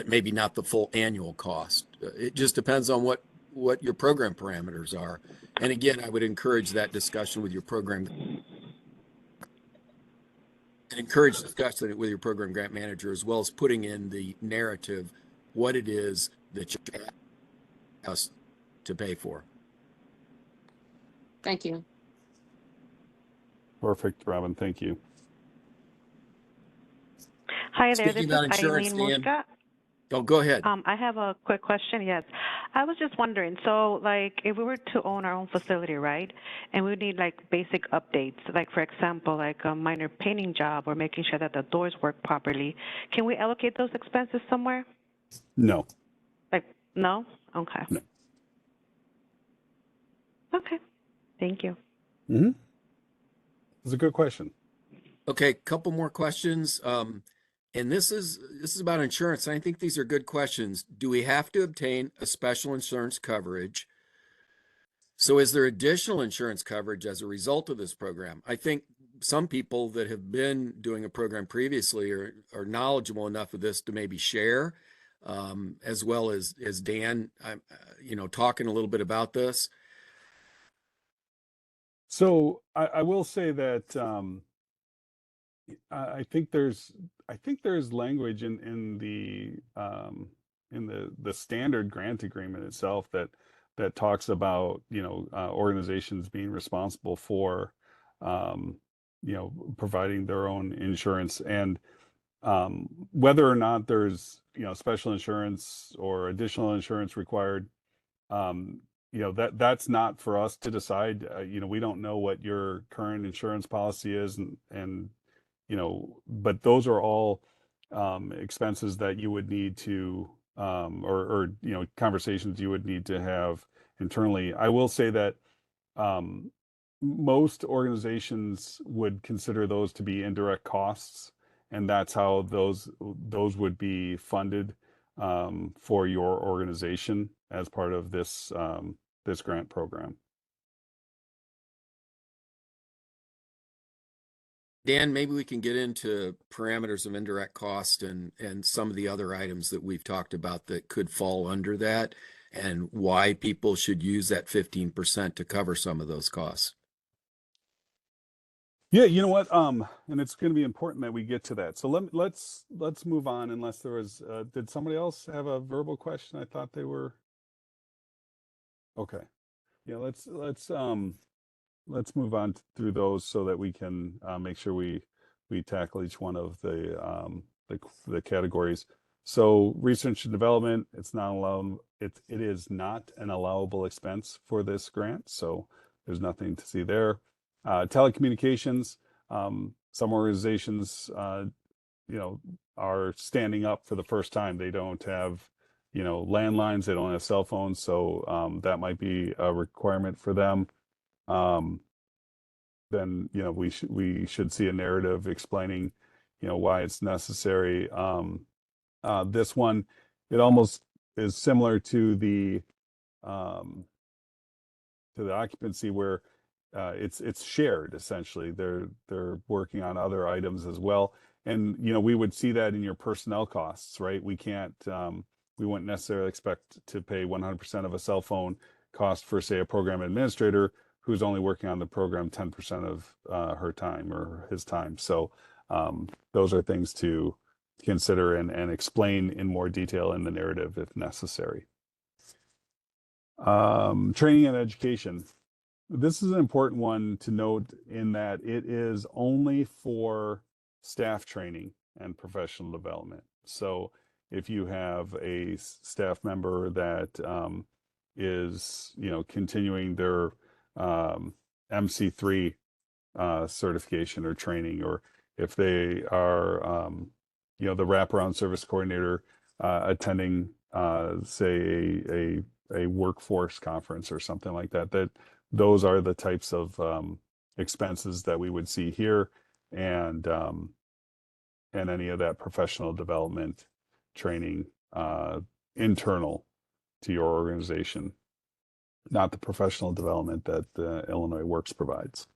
maybe not the full annual cost. It just depends on what your program parameters are. And again, I would encourage that discussion with your program. Encourage discussion with your program grant manager, as well as putting in the narrative what it is that you ask us to pay for. Thank you. Perfect, Robin. Thank you. Hi there, Speaking this about is insurance, Eileen Dan. Muscat. Oh, go ahead. I have a quick question. Yes, I was just wondering. So, like, if we were to own our own facility, right, and we would need like basic updates, like for example, like a minor painting job or making sure that the doors work properly, can we allocate those expenses somewhere? No. Like, no? Okay. No. Okay. Thank you. Mm-hmm. It's a good question. Okay, couple more questions. And this is about insurance. And I think these are good questions. Do we have to obtain a special insurance coverage? So is there additional insurance coverage as a result of this program? I think some people that have been doing a program previously are knowledgeable enough of this to maybe share, as well as Dan, talking a little bit about this. So I will say that I think there's language in the standard grant agreement itself that talks about organizations being responsible for providing their own insurance, and whether or not there's special insurance or additional insurance required. That's not for us to decide. We don't know what your current insurance policy is, and but those are all expenses that you would need to or conversations you would need to have internally. I will say that most organizations would consider those to be indirect costs, and that's how those would be funded for your organization as part of this this grant program. Dan, maybe we can get into parameters of indirect cost and some of the other items that we've talked about that could fall under that, and why people should use that 15% to cover some of those costs. Yeah, you know what? And it's going to be important that we get to that. So let's move on. Unless there was, did somebody else have a verbal question? I thought they were. Okay. Yeah, let's move on through those so that we can make sure we tackle each one of the categories. So research and development, it's not allowed. It is not an allowable expense for this grant, so there's nothing to see there. Telecommunications, some organizations, are standing up for the first time. They don't have, landlines. They don't have cell phones, so that might be a requirement for them. Um, then we should see a narrative explaining why it's necessary. This one, it almost is similar um, to the occupancy where it's shared essentially. They're working on other items as well, and we would see that in your personnel costs, right? We wouldn't necessarily expect to pay 100% of a cell phone cost for, say, a program administrator who's only working on the program 10% of her time or his time. So those are things to consider and explain in more detail in the narrative if necessary. Training and education. This is an important one to note in that it is only for staff training and professional development. So if you have a staff member that is, continuing their MC3 certification or training, or if they are, the wraparound service coordinator attending, say, a workforce conference or something like that, those are the types of expenses that we would see here, and any of that professional development training internal to your organization, not the professional development that Illinois Works provides.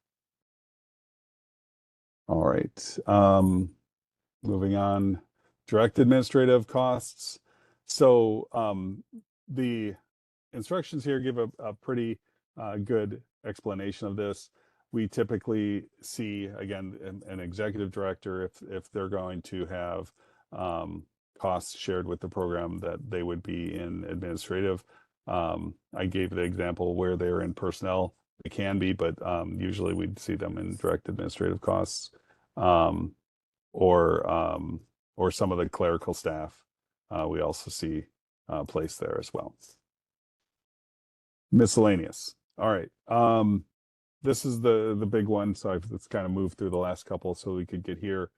All right. Moving on, direct administrative costs. So the instructions here give a pretty good explanation of this. We typically see, again, an executive director, if they're going to have costs shared with the program, that they would be in administrative. I gave the example where they're in personnel. They can be, but usually we'd see them in direct administrative costs, or some of the clerical staff. We also see placed there as well. Miscellaneous. All right. This is the big one. So let's kind of move through the last couple so we could get here.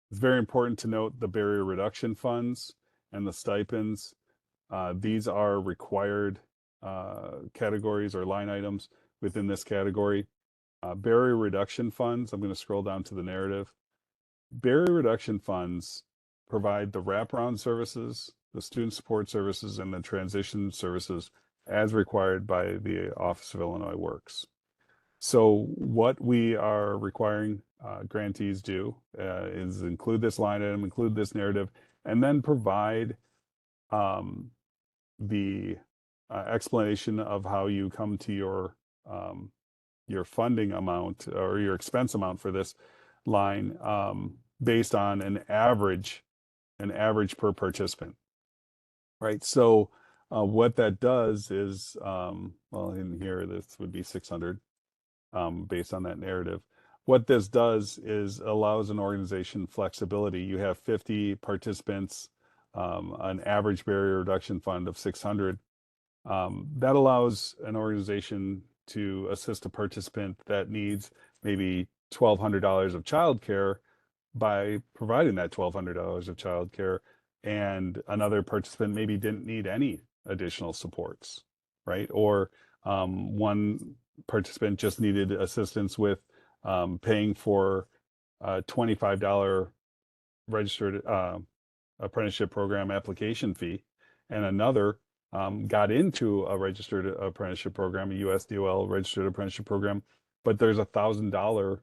It's very important to note the barrier reduction funds and the stipends. These are required categories or line items within this category. Barrier reduction funds, I'm going to scroll down to the narrative. Barrier reduction funds provide the wraparound services, the student support services, and the transition services as required by the Office of Illinois Works. So what we are requiring grantees do is include this line item, include this narrative, and then provide the explanation of how you come to your funding amount or your expense amount for this line based on an average per participant, right? So what that does is, well, in here this would be 600 based on that narrative. What this does is allows an organization flexibility. You have 50 participants, an average barrier reduction fund of 600. That allows an organization to assist a participant that needs maybe $1,200 of childcare by providing that $1,200 of childcare, and another participant maybe didn't need any additional supports, right? Or one participant just needed assistance with paying for a $25 registered apprenticeship program application fee, and another got into a registered apprenticeship program, a USDOL registered apprenticeship program, but there's $1,000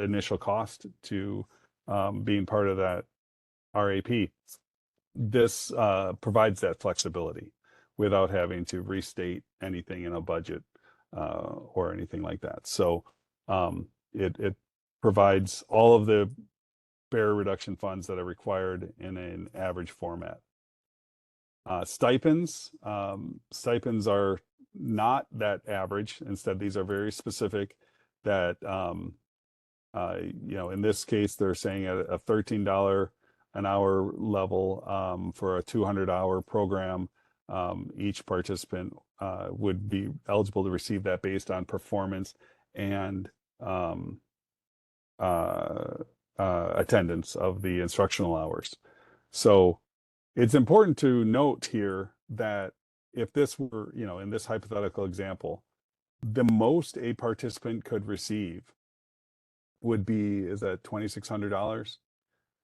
initial cost to being part of that RAP. This provides that flexibility without having to restate anything in a budget or anything like that. So it provides all of the barrier reduction funds that are required in an average format. Stipends, stipends are not that average. Instead, these are very specific that, in this case, they're saying at a $13 an hour level for a 200-hour program. Each participant would be eligible to receive that based on performance and attendance of the instructional hours. So it's important to note here that if this were, in this hypothetical example, the most a participant could receive would be, is that $2,600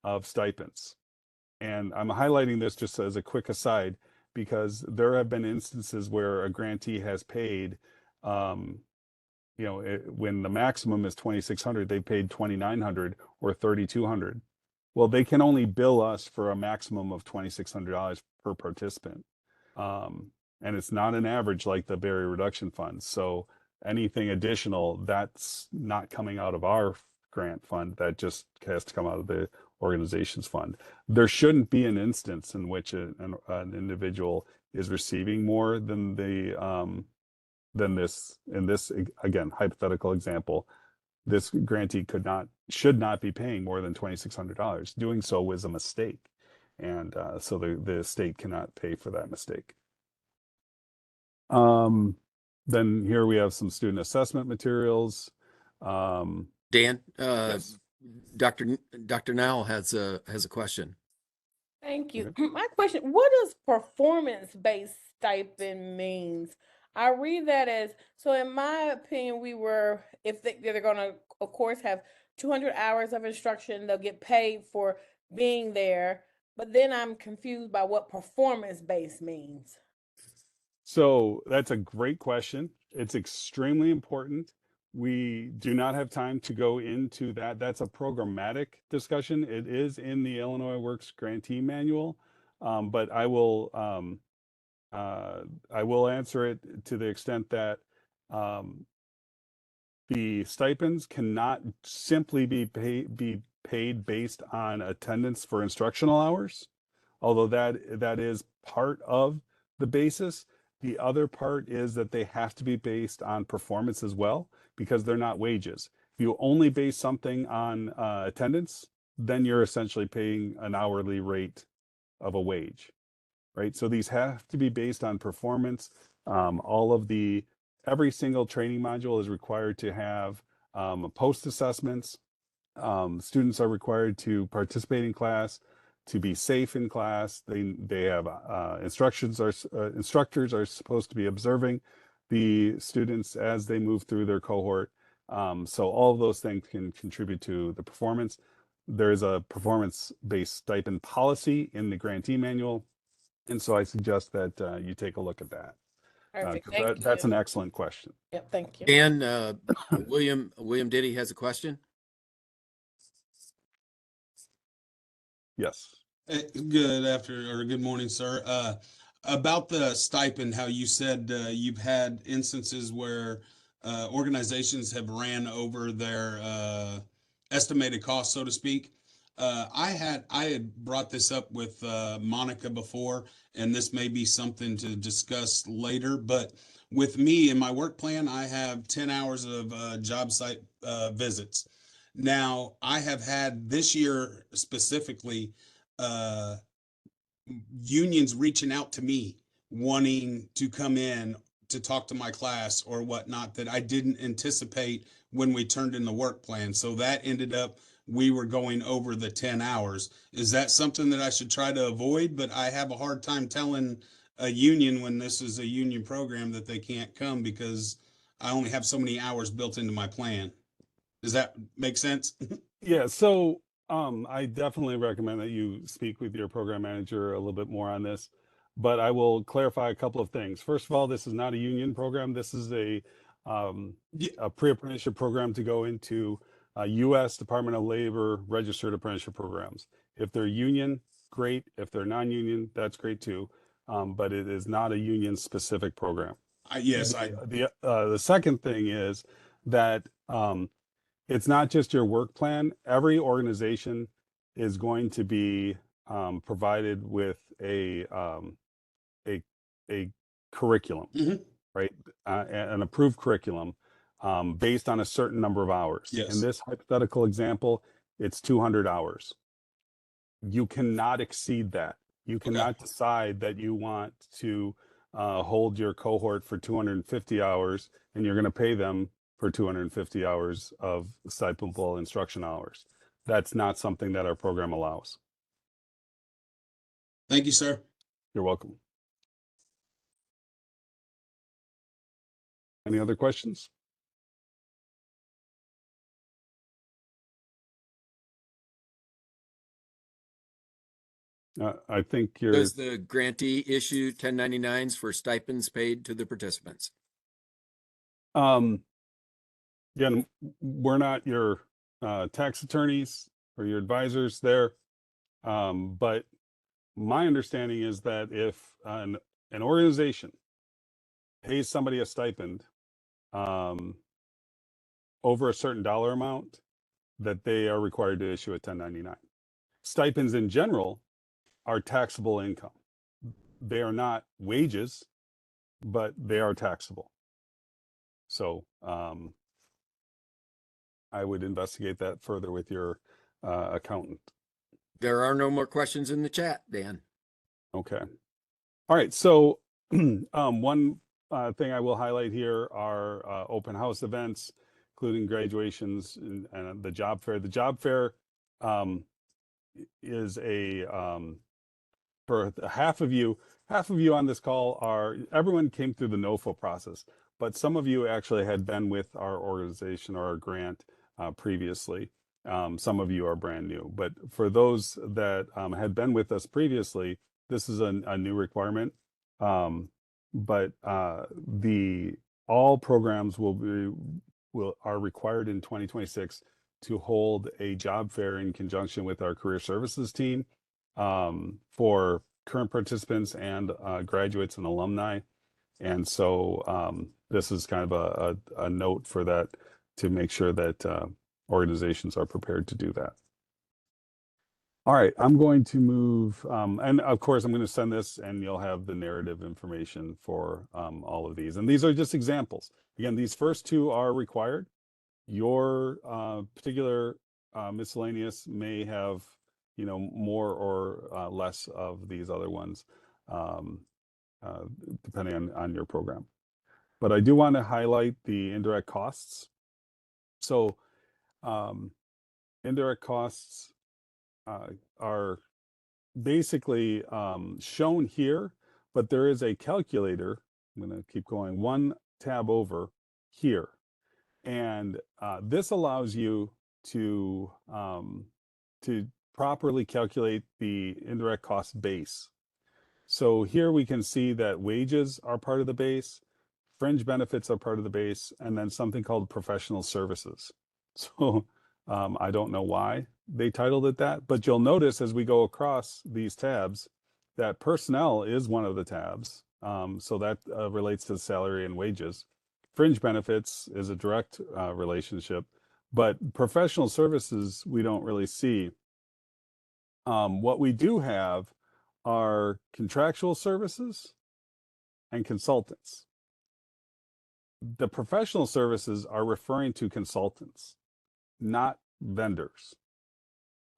of stipends. And I'm highlighting this just as a quick aside, because there have been instances where a grantee has paid, when the maximum is 2,600, they paid 2,900 or 3,200. Well, they can only bill us for a maximum of $2,600 per participant. And it's not an average like the barrier reduction fund. So anything additional, that's not coming out of our grant fund. That just has to come out of the organization's fund. There shouldn't be an instance in which an individual is receiving more than this, in this, again, hypothetical example. This grantee should not be paying more than $2,600. Doing so was a mistake. And so the state cannot pay for that mistake. Then here we have some student assessment materials. Dan, Yes. Dr. Nowell has a question. Thank you. Okay. My question, what does performance-based stipend means? I read that as, so in my opinion, if they're gonna, of course, have 200 hours of instruction, they'll get paid for being there, but then I'm confused by what performance-based means. So that's a great question. It's extremely important. We do not have time to go into that. That's a programmatic discussion. It is in the Illinois Works Grantee Manual, but I will answer it to the extent that the stipends cannot simply be paid based on attendance for instructional hours, although that is part of the basis. The other part is that they have to be based on performance as well, because they're not wages. If you only base something on attendance, then you're essentially paying an hourly rate of a wage, right? So these have to be based on performance. Every single training module is required to have post assessments. Students are required to participate in class, to be safe in class. They have instructors are supposed to be observing the students as they move through their cohort. So all of those things can contribute to the performance. There's a performance-based stipend policy in the grantee manual. And so I suggest that you take a look at that. Perfect. 'Cause Thank that's you. an excellent question. Yep, thank you. Dan, William Diddy has a question. Yes. Good morning, sir. About the stipend, how you said you've had instances where organizations have ran over their estimated cost, so to speak. I had brought this up with Monica before, and this may be something to discuss later, but with me in my work plan, I have 10 hours of job site visits. Now, I have had this year specifically unions reaching out to me wanting to come in to talk to my class or whatnot that I didn't anticipate when we turned in the work plan. So that ended up, we were going over the 10 hours. Is that something that I should try to avoid? But I have a hard time telling a union when this is a union program that they can't come because I only have so many hours built into my plan. Does that make sense? Yeah, so I definitely recommend that you speak with your program manager a little bit more on this, but I will clarify a couple of things. First of all, this is not a union program. This is a pre-apprenticeship program to go into U.S. Department of Labor registered apprenticeship programs. If they're union, great. If they're non-union, that's great too. But it is not a union specific program. The second thing is that it's not just your work plan. Every organization is going to be provided with a a curriculum, right? An approved curriculum based on a certain number of hours. Yes. In this hypothetical example, it's 200 hours. You cannot exceed that. You cannot decide that you want to hold your cohort for 250 hours and you're going to pay them for 250 hours of stipendable instruction hours. That's not something that our program allows. Thank you, sir. You're welcome. Any other questions? I think you're. Does the grantee issue 1099s for stipends paid to the participants? Again, we're not your tax attorneys or your advisors there, but my understanding is that if an organization pays somebody a stipend over a certain dollar amount, that they are required to issue a 1099. Stipends in general are taxable income. They are not wages, but they are taxable. So I would investigate that further with your accountant. There are no more questions in the chat, Dan. Okay. All right. So one thing I will highlight here are open house events, including graduations and the job fair. The job fair is a for half of you on this call everyone came through the NOFO process, but some of you actually had been with our organization or our grant previously. Some of you are brand new, but for those that had been with us previously, this is a new requirement. But all programs are required in 2026 to hold a job fair in conjunction with our career services team for current participants and graduates and alumni. And so this is kind of a note for that, to make sure that organizations are prepared to do that. All right, I'm going to move, and of course I'm going to send this and you'll have the narrative information for all of these. And these are just examples. Again, these first two are required. Your particular miscellaneous may have, more or less of these other ones, depending on your program. But I do want to highlight the indirect costs. So indirect costs are basically shown here, but there is a calculator. I'm going to keep going one tab over here. And this allows you to properly calculate the indirect cost base. So here we can see that wages are part of the base, fringe benefits are part of the base, and then something called professional services. So I don't know why they titled it that, but you'll notice as we go across these tabs that personnel is one of the tabs. So that relates to salary and wages. Fringe benefits is a direct relationship, but professional services we don't really see. What we do have are contractual services and consultants. The professional services are referring to consultants, not vendors,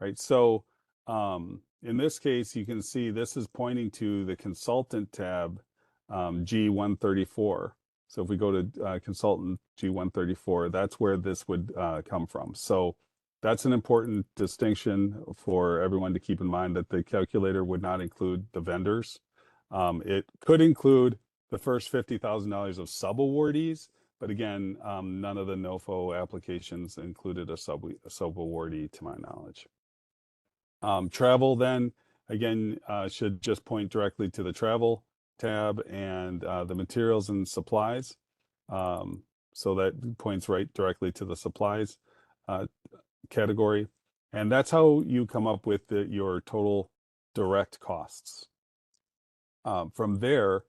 right? So in this case, you can see this is pointing to the consultant tab, G134. So if we go to consultant G134, that's where this would come from. So that's an important distinction for everyone to keep in mind, that the calculator would not include the vendors. It could include the first $50,000 of sub-awardees, but again, none of the NOFO applications included a sub-awardee to my knowledge. Travel then, again, should just point directly to the travel tab and the materials and supplies. So that points right directly to the supplies category. And that's how you come up with your total direct costs. From there,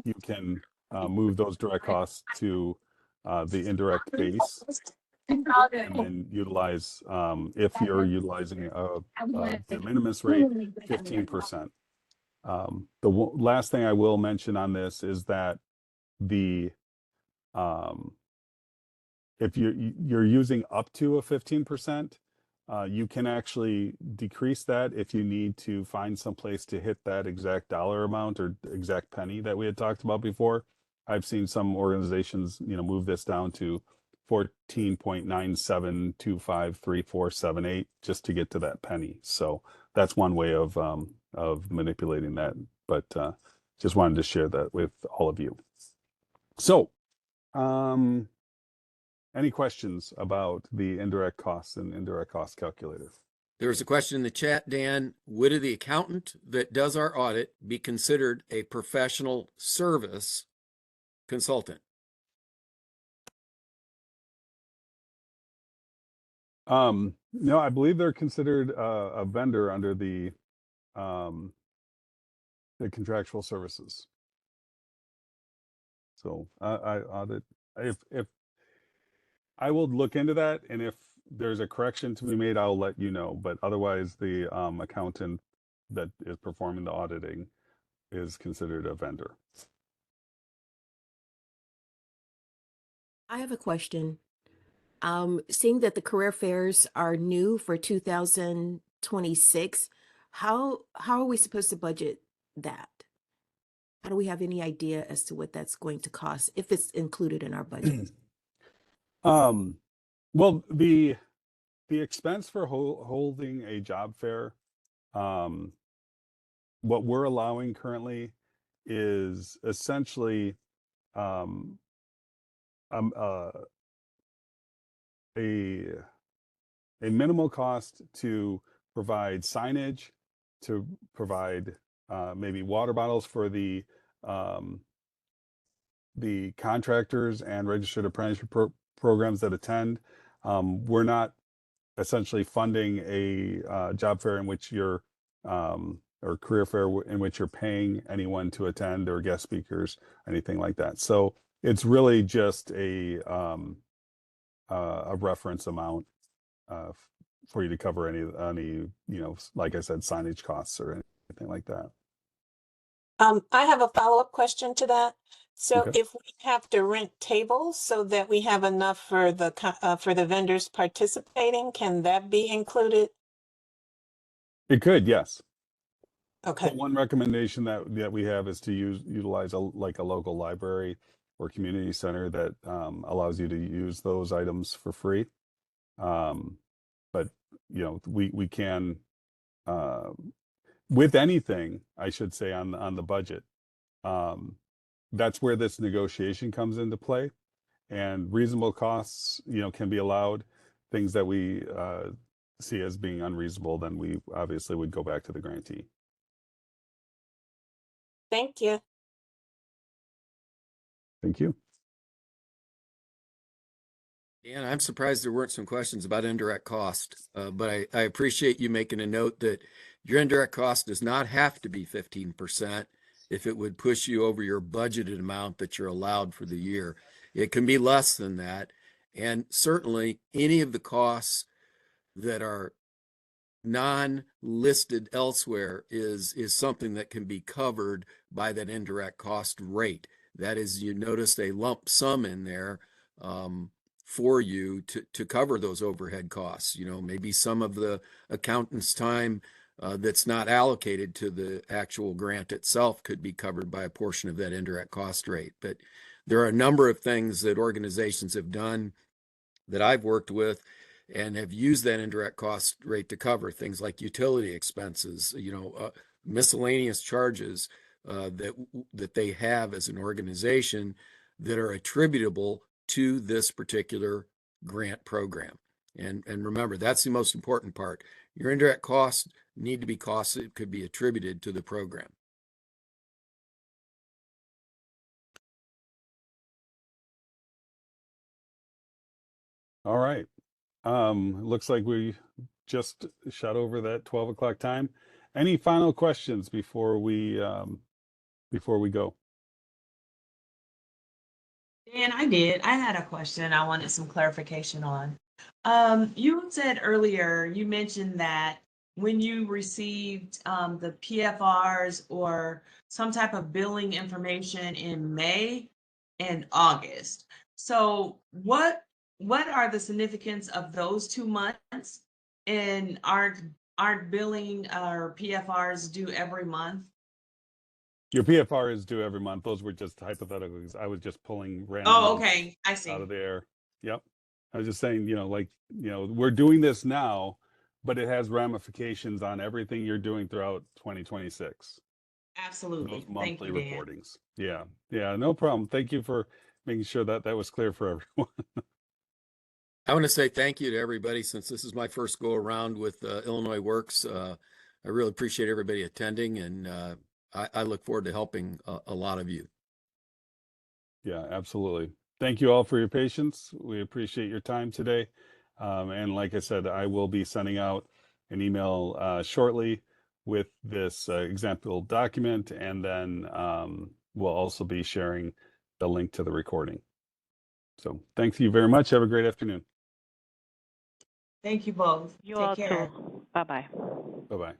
you can move those direct costs to the indirect base, and then utilize, if you're utilizing a de minimis rate, 15%. last thing I will mention on this is that the if you're using up to a 15%, you can actually decrease that if you need to find some place to hit that exact dollar amount or exact penny that we had talked about before. I've seen some organizations, move this down to 14.97253478 just to get to that penny. So that's one way of manipulating that. But just wanted to share that with all of you. So, any questions about the indirect costs and indirect cost calculator? There's a question in the chat, Dan. Would the accountant that does our audit be considered a professional service consultant? No, I believe they're considered a vendor under the contractual services. So I audit if I will look into that, and if there's a correction to be made, I'll let you know. But otherwise, the accountant that is performing the auditing is considered a vendor. I have a question. Seeing that the career fairs are new for 2026, how are we supposed to budget that? How do we have any idea as to what that's going to cost if it's included in our budget? Well, the expense for holding a job fair, what we're allowing currently is essentially a minimal cost to provide signage, to provide maybe water bottles for the contractors and registered apprenticeship programs that attend. We're not essentially funding a job fair in which you're or career fair in which you're paying anyone to attend or guest speakers, anything like that. So it's really just a reference amount for you to cover any like I said, signage costs or anything like that. I have a follow-up question to that. So Okay. if we have to rent tables so that we have enough for the vendors participating, can that be included? It could, yes. Okay. But one recommendation that we have is to utilize a local library or community center that allows you to use those items for free. But we can with anything, I should say, on the budget. That's where this negotiation comes into play, and reasonable costs, can be allowed. Things that we see as being unreasonable, then we obviously would go back to the grantee. Thank you. Thank you. And I'm surprised there weren't some questions about indirect cost, but I appreciate you making a note that your indirect cost does not have to be 15% if it would push you over your budgeted amount that you're allowed for the year. It can be less than that. And certainly any of the costs that are non-listed elsewhere is something that can be covered by that indirect cost rate. That is, you noticed a lump sum in there for you to cover those overhead costs. Maybe some of the accountant's time that's not allocated to the actual grant itself could be covered by a portion of that indirect cost rate. But there are a number of things that organizations have done that I've worked with and have used that indirect cost rate to cover things like utility expenses, miscellaneous charges that they have as an organization that are attributable to this particular grant program. And remember, that's the most important part. Your indirect costs need to be costs that could be attributed to the program. All right. Looks like we just shot over that 12 o'clock time. Any final questions before we go? Dan, I did. I had a question I wanted some clarification on. You said earlier, you mentioned that when you received the PFRs or some type of billing information in May and August. So what are the significance of those 2 months? And aren't billing or PFRs due every month? Your PFR is due every month. Those were just hypotheticals. I was just pulling random Oh, numbers okay, I out see. of the air. Yep. I was just saying, we're doing this now, but it has ramifications on everything you're doing throughout 2026. Absolutely. Those Thank monthly you, Dan. reportings. Yeah. Yeah, no problem. Thank you for making sure that that was clear for everyone. I want to say thank you to everybody since this is my first go around with Illinois Works. I really appreciate everybody attending, and I look forward to helping a lot of you. Yeah, absolutely. Thank you all for your patience. We appreciate your time today. And like I said, I will be sending out an email shortly with this example document, and then we'll also be sharing the link to the recording. So thank you very much. Have a great afternoon. Thank you both. You Take all care. too. Bye-bye. Bye-bye.